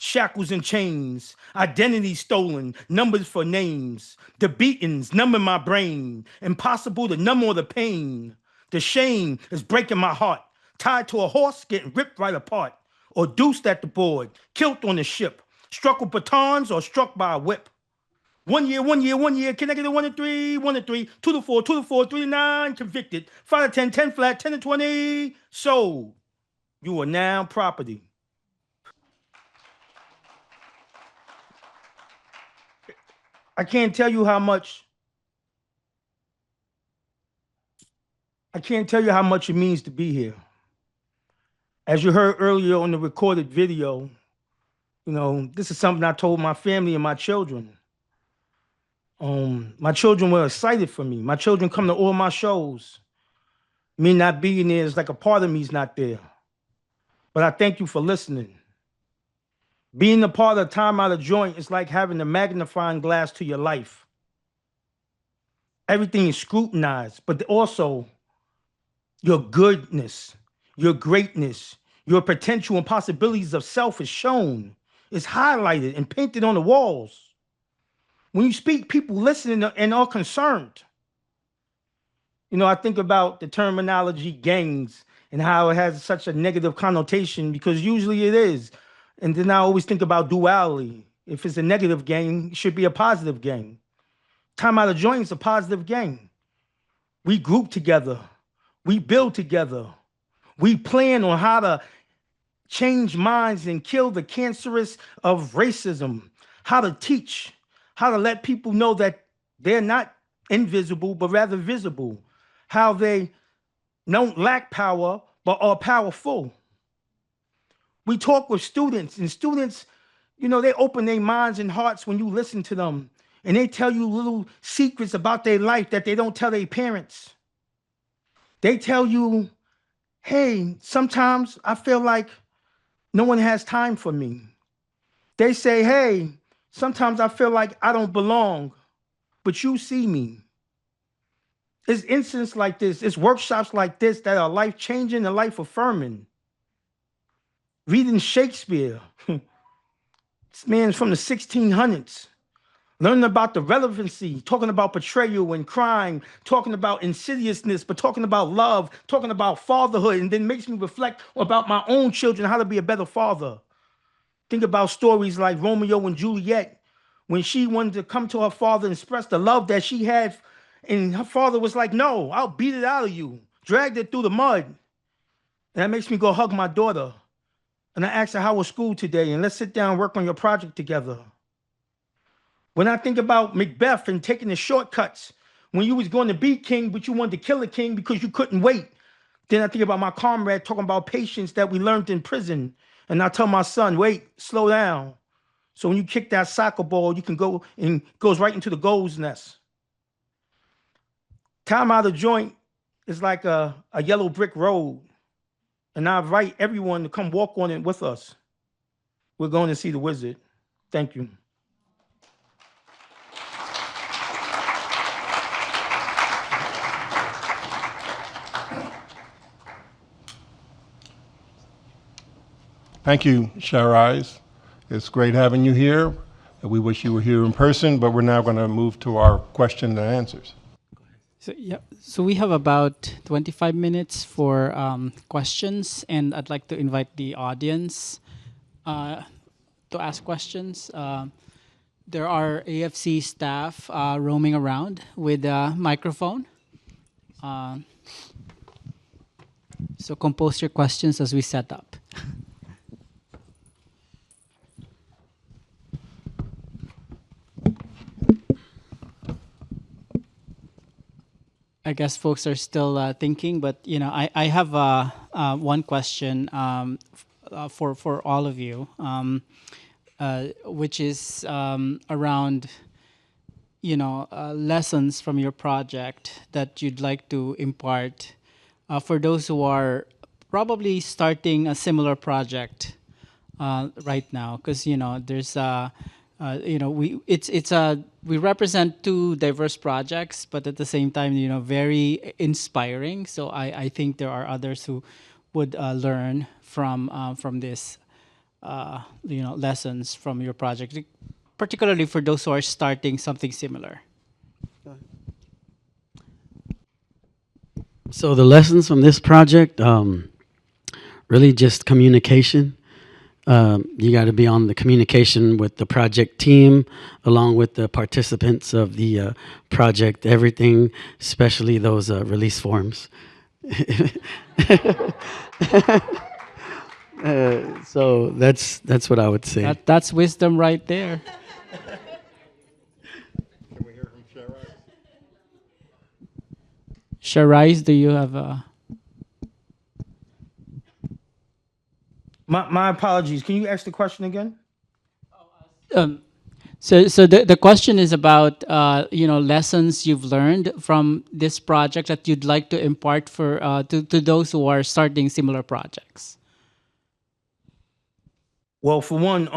G: Shackles and chains, identity stolen, numbers for names. The beatings numbing my brain, impossible to numb all the pain. The shame is breaking my heart, tied to a horse getting ripped right apart, or deuced at the board, killed on the ship, struck with batons or struck by a whip. 1 year, 1 year, 1 year, can I get a 1 to 3, 1 to 3, 2 to 4, 2 to 4, 3 to 9, convicted, 5 to 10, 10 flat, 10 to 20, sold. You are now property.
L: I can't tell you how much it means to be here. As you heard earlier on the recorded video, you know, this is something I told my family and my children. My children were excited for me. My children come to all my shows. Me not being there is like a part of me is not there. But I thank you for listening. Being a part of Time Out of Joint is like having a magnifying glass to your life. Everything is scrutinized, but also your goodness, your greatness, your potential and possibilities of self is shown, is highlighted and painted on the walls. When you speak, people listen and are concerned. You know, I think about the terminology gangs and how it has such a negative connotation because usually it is. And then I always think about duality. If it's a negative gang, it should be a positive gang. Time Out of Joint is a positive gang. We group together. We build together. We plan on how to change minds and kill the cancerous of racism, how to teach, how to let people know that they're not invisible, but rather visible, how they don't lack power, but are powerful. We talk with students, and students, you know, they open their minds and hearts when you listen to them, and they tell you little secrets about their life that they don't tell their parents. They tell you, hey, sometimes I feel like no one has time for me. They say, hey, sometimes I feel like I don't belong, but you see me. It's incidents like this, it's workshops like this that are life-changing and life-affirming. Reading Shakespeare, this man's from the 1600s, learning about the relevancy, talking about betrayal and crime, talking about insidiousness, but talking about love, talking about fatherhood, and then makes me reflect about my own children, how to be a better father. Think about stories like Romeo and Juliet, when she wanted to come to her father and express the love that she had, and her father was like, no, I'll beat it out of you, dragged it through the mud. And that makes me go hug my daughter. And I asked her, how was school today? And let's sit down and work on your project together. When I think about Macbeth and taking the shortcuts, when you was going to be king, but you wanted to kill a king because you couldn't wait. Then I think about my comrade talking about patience that we learned in prison. And I tell my son, wait, slow down. So when you kick that soccer ball, you can go and goes right into the goal's nest. Time Out of Joint is like a yellow brick road. And I invite everyone to come walk on it with us. We're going to see the wizard. Thank you.
F: Thank you, ShaRize. It's great having you here. We wish you were here in person, but we're now going to move to our question and answers.
A: So we have about 25 minutes for questions, and I'd like to invite the audience to ask questions. There are AFC staff roaming around with a microphone. So compose your questions as we set up. I guess folks are still thinking, but you know, I have one question for all of you, which is around, you know, lessons from your project that you'd like to impart for those who are probably starting a similar project right now, because you know there's you know, we represent two diverse projects, but at the same time, you know, very inspiring. So I think there are others who would learn from this, you know, lessons from your project, particularly for those who are starting something similar.
B: So the lessons from this project, really just communication. You got to be on the communication with the project team, along with the participants of the project, everything, especially those release forms. So that's what I would say.
A: That's wisdom right there. ShaRize, do you have a...
L: My apologies. Can you ask the question again?
A: So the question is about lessons you've learned from this project that you'd like to impart for to those who are starting similar projects.
L: Well, for one,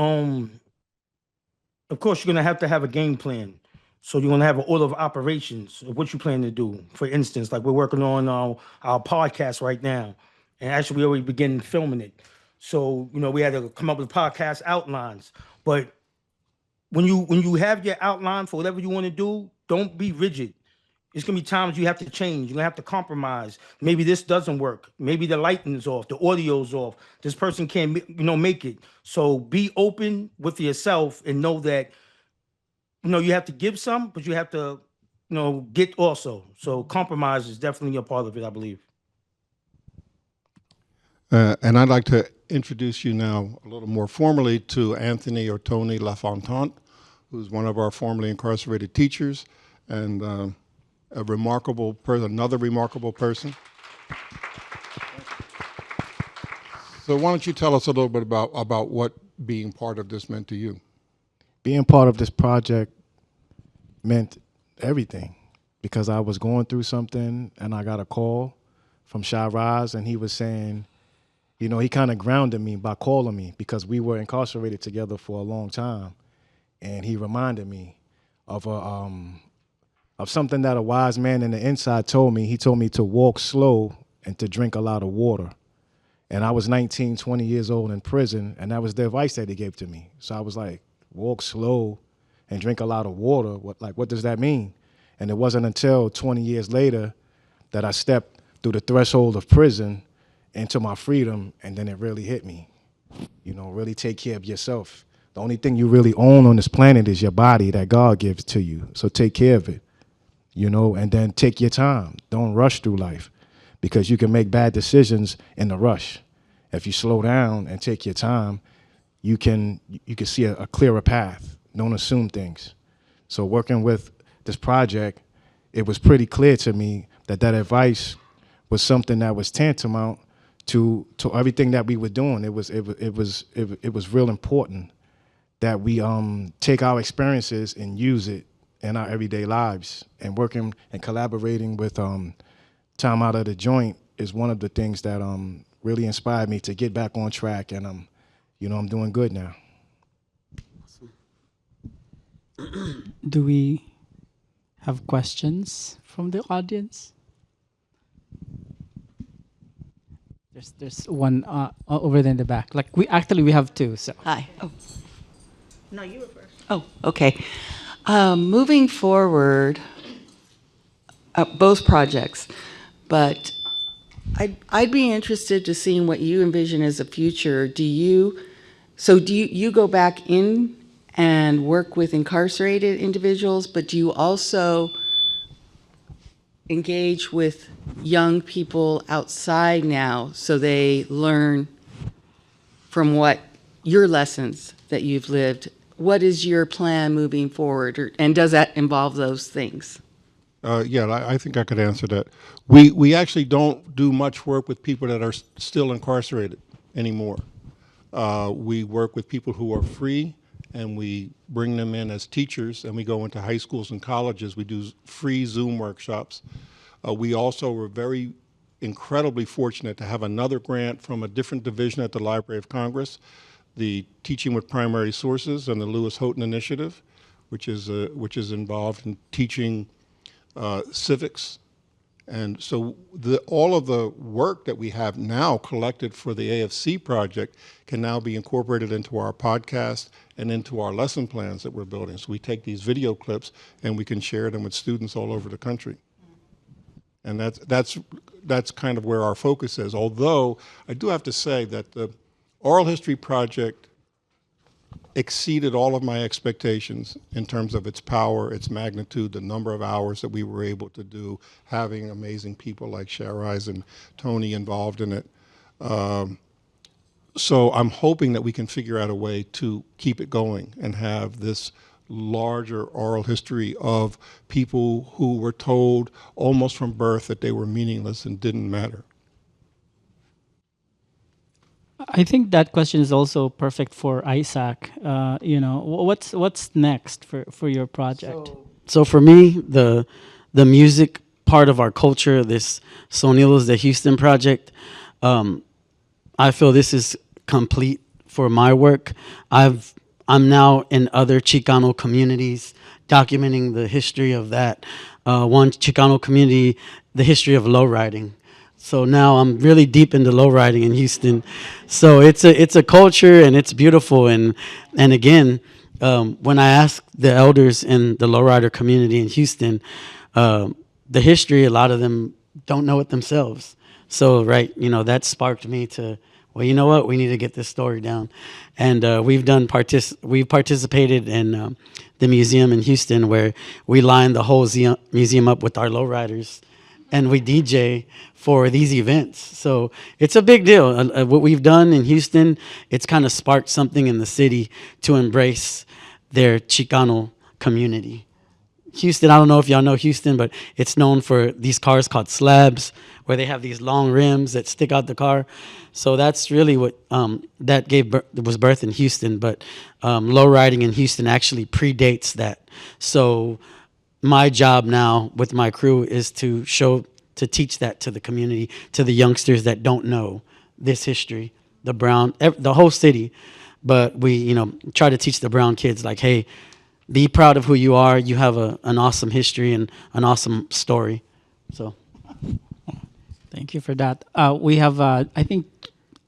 L: of course, you're gonna have a game plan. So you're gonna have an order of operations of what you plan to do. For instance, like we're working on our podcast right now, and actually we already began filming it. So we had to come up with podcast outlines. But when you have your outline for whatever you want to do, don't be rigid. It's gonna be times you have to change. You're gonna have to compromise. Maybe this doesn't work. Maybe the lighting's off, the audio's off. This person can't make it. So be open with yourself and know that you have to give some, but you have to get also. So compromise is definitely a part of it, I believe.
F: And I'd like to introduce you now a little more formally to Anthony or Tony LaFontant, who's one of our formerly incarcerated teachers and a remarkable person, another remarkable person. So why don't you tell us a little bit about what being part of this meant to you?
M: Being part of this project meant everything, because I was going through something and I got a call from ShaRize, and he was saying, he kind of grounded me by calling me because we were incarcerated together for a long time. And he reminded me of something that a wise man in the inside told me. He told me to walk slow and to drink a lot of water. And I was 19, 20 years old in prison, and that was the advice that he gave to me. So I was like, walk slow and drink a lot of water. What does that mean? And it wasn't until 20 years later that I stepped through the threshold of prison into my freedom, and then it really hit me. Really take care of yourself. The only thing you really own on this planet is your body that God gives to you. So take care of it, and then take your time. Don't rush through life, because you can make bad decisions in the rush. If you slow down and take your time, you can see a clearer path. Don't assume things. So working with this project, it was pretty clear to me that advice was something that was tantamount to everything that we were doing. It was real important that we take our experiences and use it in our everyday lives. And working and collaborating with Time Out of the Joint is one of the things that really inspired me to get back on track, and I'm doing good now.
A: Do we have questions from the audience? There's one over there in the back. We have two. So
N: hi. Oh, no, you were first. Oh, okay. Moving forward, both projects, but I'd be interested to seeing what you envision as a future. Do you go back in and work with incarcerated individuals, but do you also engage with young people outside now so they learn from what your lessons that you've lived? What is your plan moving forward, and does that involve those things?
F: Yeah, I think I could answer that. We actually don't do much work with people that are still incarcerated anymore. We work with people who are free, and we bring them in as teachers, and we go into high schools and colleges. We do free Zoom workshops. We also were incredibly fortunate to have another grant from a different division at the Library of Congress, the Teaching with Primary Sources and the Lewis Houghton Initiative, which is involved in teaching civics. And so all of the work that we have now collected for the AFC project can now be incorporated into our podcast and into our lesson plans that we're building. So we take these video clips and we can share them with students all over the country. And that's kind of where our focus is. Although I do have to say that the Oral History Project exceeded all of my expectations in terms of its power, its magnitude, the number of hours that we were able to do, having amazing people like ShaRize and Tony involved in it. So I'm hoping that we can figure out a way to keep it going and have this larger oral history of people who were told almost from birth that they were meaningless and didn't matter.
A: I think that question is also perfect for Isaac. What's next for your project?
B: So for me, the music part of our culture, this Sonidos de Houston project, I feel this is complete for my work. I'm now in other Chicano communities documenting the history of that. One Chicano community, the history of lowriding. So now I'm really deep into lowriding in Houston. So it's a culture and it's beautiful. And again, when I ask the elders in the lowrider community in Houston, the history, a lot of them don't know it themselves. So that sparked me to, well, you know what? We need to get this story down. And we've participated in the museum in Houston where we line the whole museum up with our lowriders and we DJ for these events. So it's a big deal. What we've done in Houston, it's kind of sparked something in the city to embrace their Chicano community. Houston, I don't know if y'all know Houston, but it's known for these cars called slabs, where they have these long rims that stick out the car. So that's really what that was birthed in Houston. But lowriding in Houston actually predates that. So my job now with my crew is to teach that to the community, to the youngsters that don't know this history, the whole city. But we, try to teach the brown kids like, hey, be proud of who you are. You have an awesome history and an awesome story. So,
A: thank you for that. We have, I think,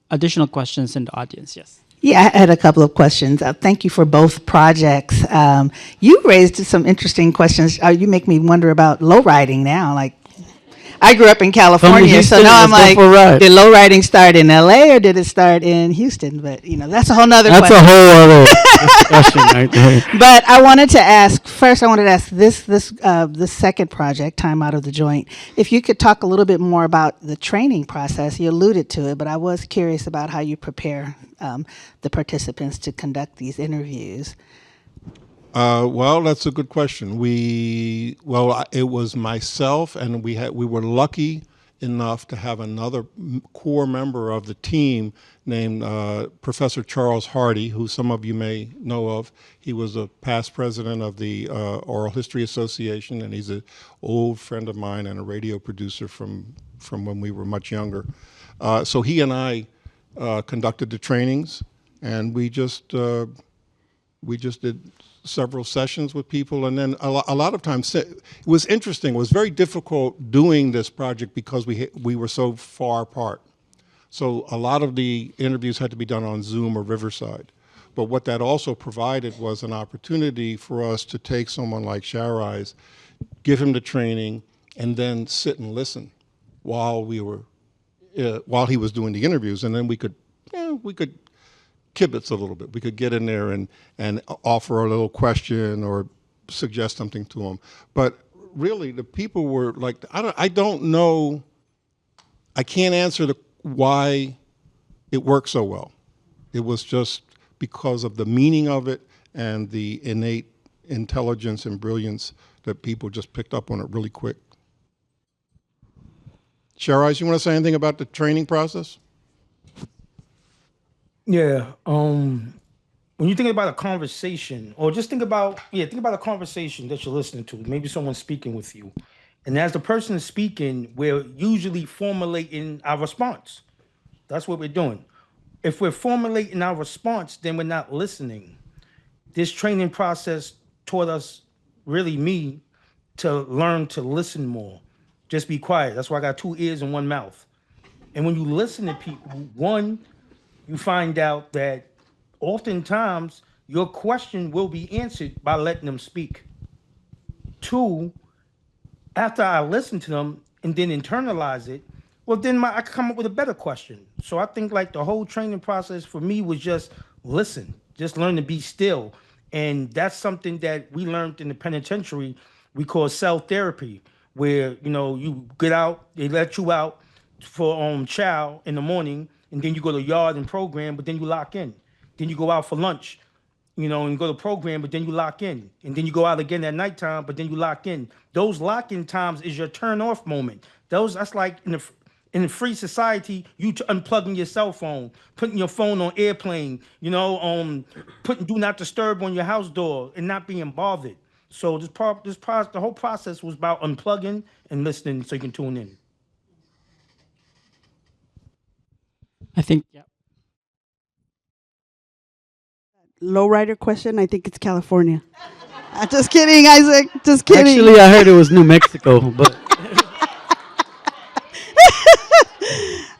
A: additional questions in the audience. Yes.
O: Yeah, I had a couple of questions. Thank you for both projects. You raised some interesting questions. You make me wonder about lowriding now. Like, I grew up in California, so now I'm like, did lowriding start in LA or did it start in Houston? But that's a whole nother question.
B: That's a whole other discussion right there.
O: But I wanted to ask this second project, Time Out of the Joint. If you could talk a little bit more about the training process. You alluded to it, but I was curious about how you prepare the participants to conduct these interviews.
F: Well, that's a good question. It was myself, and we were lucky enough to have another core member of the team named Professor Charles Hardy, who some of you may know of. He was a past president of the Oral History Association, and he's an old friend of mine and a radio producer from when we were much younger. So he and I conducted the trainings, and we just did several sessions with people, and then a lot of times it was interesting. It was very difficult doing this project because we were so far apart. So a lot of the interviews had to be done on Zoom or Riverside. But what that also provided was an opportunity for us to take someone like ShaRize, give him the training, and then sit and listen while he was doing the interviews, and then we could kibitz a little bit. We could get in there and offer a little question or suggest something to them. But really, the people were like, I don't know, I can't answer why it worked so well. It was just because of the meaning of it and the innate intelligence and brilliance that people just picked up on it really quick. ShaRize, you want to say anything about the training process?
L: Yeah. When you think about a conversation, or just think about a conversation that you're listening to, maybe someone's speaking with you. And as the person is speaking, we're usually formulating our response. That's what we're doing. If we're formulating our response, then we're not listening. This training process taught us, really me, to learn to listen more. Just be quiet. That's why I got 2 ears and 1 mouth. And when you listen to people, one, you find out that oftentimes your question will be answered by letting them speak. 2, after I listen to them and then internalize it, well, then I can come up with a better question. So I think like the whole training process for me was just listen, just learn to be still. And that's something that we learned in the penitentiary. We call self-therapy, where, you get out, they let you out for chow in the morning, and then you go to yard and program, but then you lock in. Then you go out for lunch. you know, and go to program, but then you lock in. And then you go out again at nighttime, but then you lock in. Those lock-in times is your turn-off moment. That's like in a free society, you unplugging your cell phone, putting your phone on airplane, you know, putting do not disturb on your house door and not being bothered. So the whole process was about unplugging and listening so you can tune in.
B: I think
P: Lowrider question. I think it's California. Just kidding, Isaac. Just kidding.
B: actually I heard it was New Mexico, but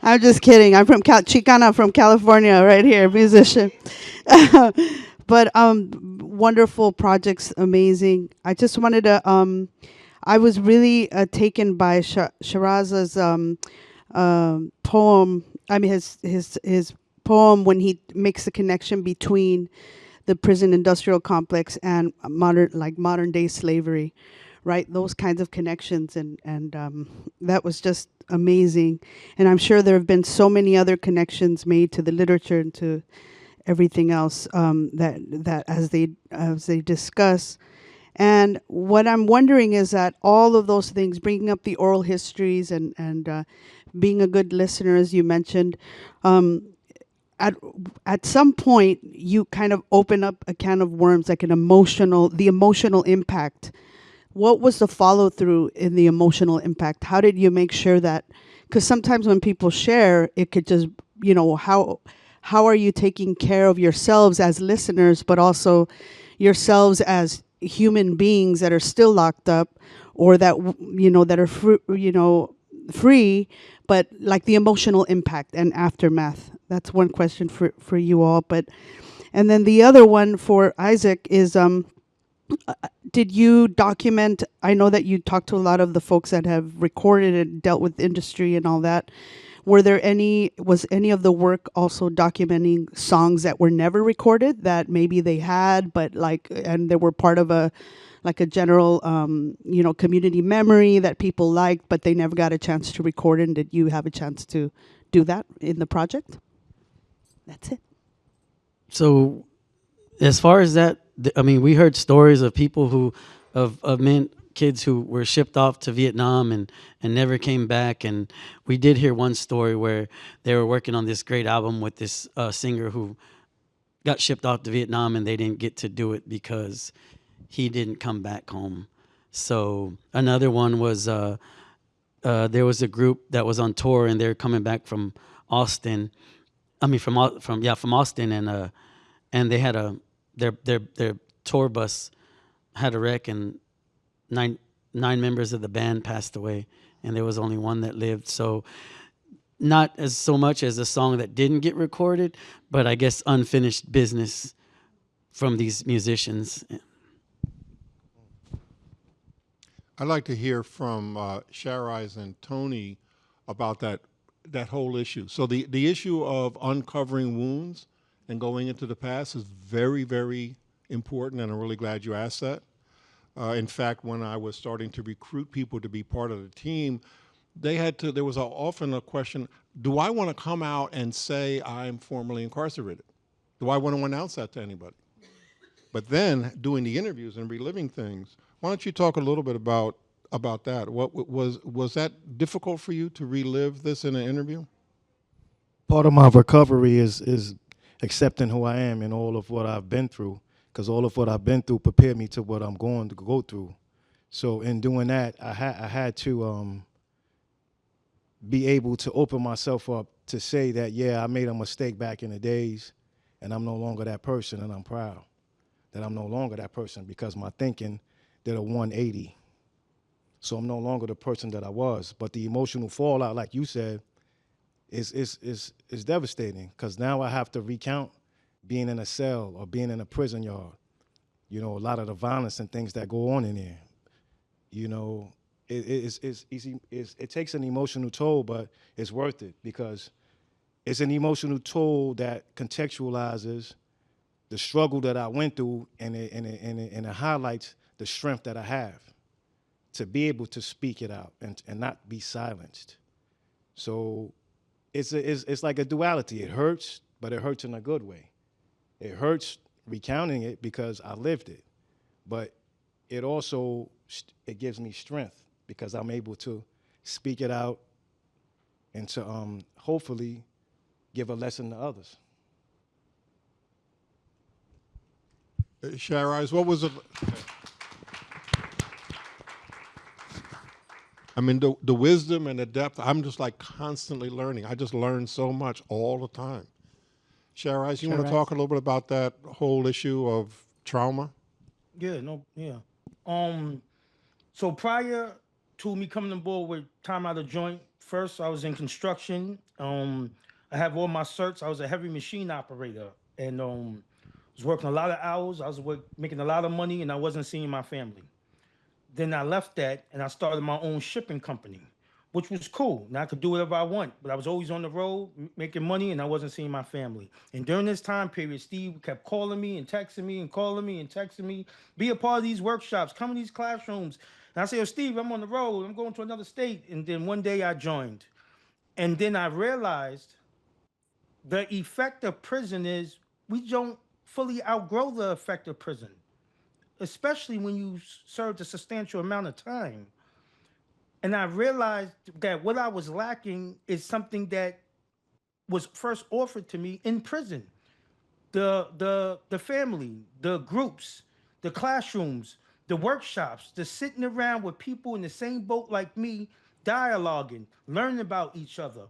P: I'm just kidding. I'm from Chicana from California, right here, musician. But wonderful projects, amazing. I just wanted to. I was really taken by ShaRize's poem. I mean, his poem when he makes the connection between the prison industrial complex and modern day slavery, right? Those kinds of connections, and that was just amazing. And I'm sure there have been so many other connections made to the literature and to everything else that as they discuss. And what I'm wondering is that all of those things, bringing up the oral histories and being a good listener, as you mentioned, at some point you kind of open up a can of worms, like the emotional impact. What was the follow through in the emotional impact? How did you make sure that? Because sometimes when people share, it could just, how are you taking care of yourselves as listeners, but also yourselves as human beings that are still locked up, or that that are free, but like the emotional impact and aftermath. That's one question for you all. And then the other one for Isaac is, did you document? I know that you talked to a lot of the folks that have recorded and dealt with industry and all that. Was any of the work also documenting songs that were never recorded that maybe they had, and they were part of a general, community memory that people liked, but they never got a chance to record it? And did you have a chance to do that in the project? That's it.
B: so as far as that, I mean, we heard stories of people of kids who were shipped off to Vietnam and never came back. And we did hear one story where they were working on this great album with this singer who got shipped off to Vietnam, and they didn't get to do it because he didn't come back home. So another one was there was a group that was on tour, and they're coming back from Austin. I mean, from Austin, and they had their tour bus had a wreck, and nine members of the band passed away, and there was only one that lived. So not as so much as a song that didn't get recorded, but I guess unfinished business from these musicians.
F: I'd like to hear from ShaRize and Tony about that whole issue. So the issue of uncovering wounds and going into the past is very, very important, and I'm really glad you asked that. In fact, when I was starting to recruit people to be part of the team, there was often a question, do I want to come out and say I'm formerly incarcerated? Do I want to announce that to anybody? But then doing the interviews and reliving things, why don't you talk a little bit about that? What was that difficult for you to relive this in an interview?
M: Part of my recovery is accepting who I am and all of what I've been through, because all of what I've been through prepared me to what I'm going to go through. So in doing that, I had to be able to open myself up to say that, yeah, I made a mistake back in the days, and I'm no longer that person, and I'm proud that I'm no longer that person, because my thinking did a 180. So I'm no longer the person that I was. But the emotional fallout, like you said, is devastating, because now I have to recount being in a cell or being in a prison yard. A lot of the violence and things that go on in there. It takes an emotional toll, but it's worth it, because it's an emotional toll that contextualizes the struggle that I went through, and it highlights the strength that I have to be able to speak it out and not be silenced. So it's like a duality. It hurts, but it hurts in a good way. It hurts recounting it because I lived it. But it also, it gives me strength because I'm able to speak it out and to hopefully give a lesson to others.
F: ShaRize, what was it? I mean, the wisdom and the depth, I'm just like constantly learning. I just learn so much all the time. ShaRize, you want to talk a little bit about that whole issue of trauma?
L: Yeah, so prior to me coming on board with Time Out of Joint, first I was in construction. I have all my certs. I was a heavy machine operator, and was working a lot of hours. I was making a lot of money, and I wasn't seeing my family. Then I left that, and I started my own shipping company, which was cool. Now I could do whatever I want, but I was always on the road making money, and I wasn't seeing my family. And during this time period, Steve kept calling me and texting me and calling me and texting me, be a part of these workshops, come in these classrooms. And I said, oh, Steve, I'm on the road. I'm going to another state. And then one day I joined. And then I realized the effect of prison is we don't fully outgrow the effect of prison, especially when you served a substantial amount of time. And I realized that what I was lacking is something that was first offered to me in prison. The family, the groups, the classrooms, the workshops, the sitting around with people in the same boat like me, dialoguing, learning about each other.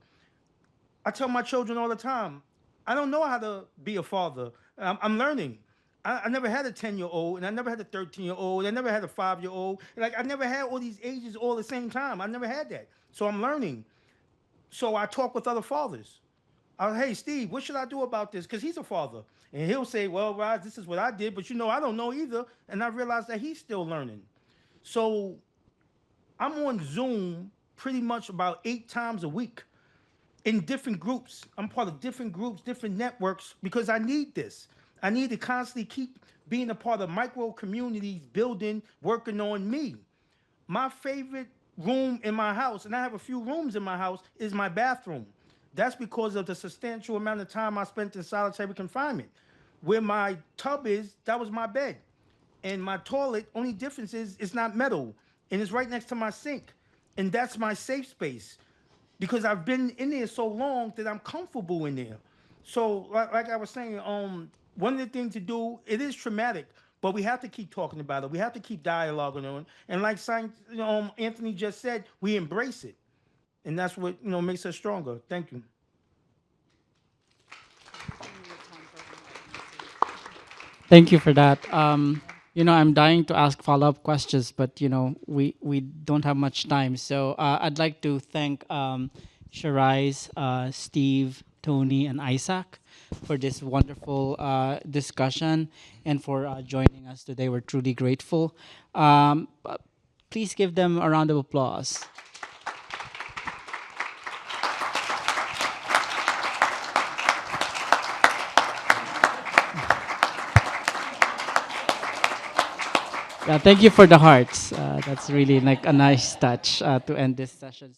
L: I tell my children all the time, I don't know how to be a father. I'm learning. I never had a 10-year-old, and I never had a 13-year-old. I never had a 5-year-old. Like, I never had all these ages all at the same time. I never had that. So I'm learning. So I talk with other fathers. Hey, Steve, what should I do about this? Because he's a father. And he'll say, well, Rod, this is what I did, but I don't know either. And I realized that he's still learning. So I'm on Zoom pretty much about 8 times a week in different groups. I'm part of different groups, different networks, because I need this. I need to constantly keep being a part of micro communities, building, working on me. My favorite room in my house, and I have a few rooms in my house, is my bathroom. That's because of the substantial amount of time I spent in solitary confinement. Where my tub is, that was my bed. And my toilet, only difference is it's not metal, and it's right next to my sink. And that's my safe space, because I've been in there so long that I'm comfortable in there. So like I was saying, one of the things to do, it is traumatic, but we have to keep talking about it. We have to keep dialoguing on it. And like Anthony just said, we embrace it. And that's what makes us stronger. Thank you.
A: Thank you for that. I'm dying to ask follow-up questions, but we don't have much time. So I'd like to thank ShaRize, Steve, Tony, and Isaac for this wonderful discussion and for joining us today. We're truly grateful. Please give them a round of applause. Yeah, thank you for the hearts. That's really like a nice touch to end this session.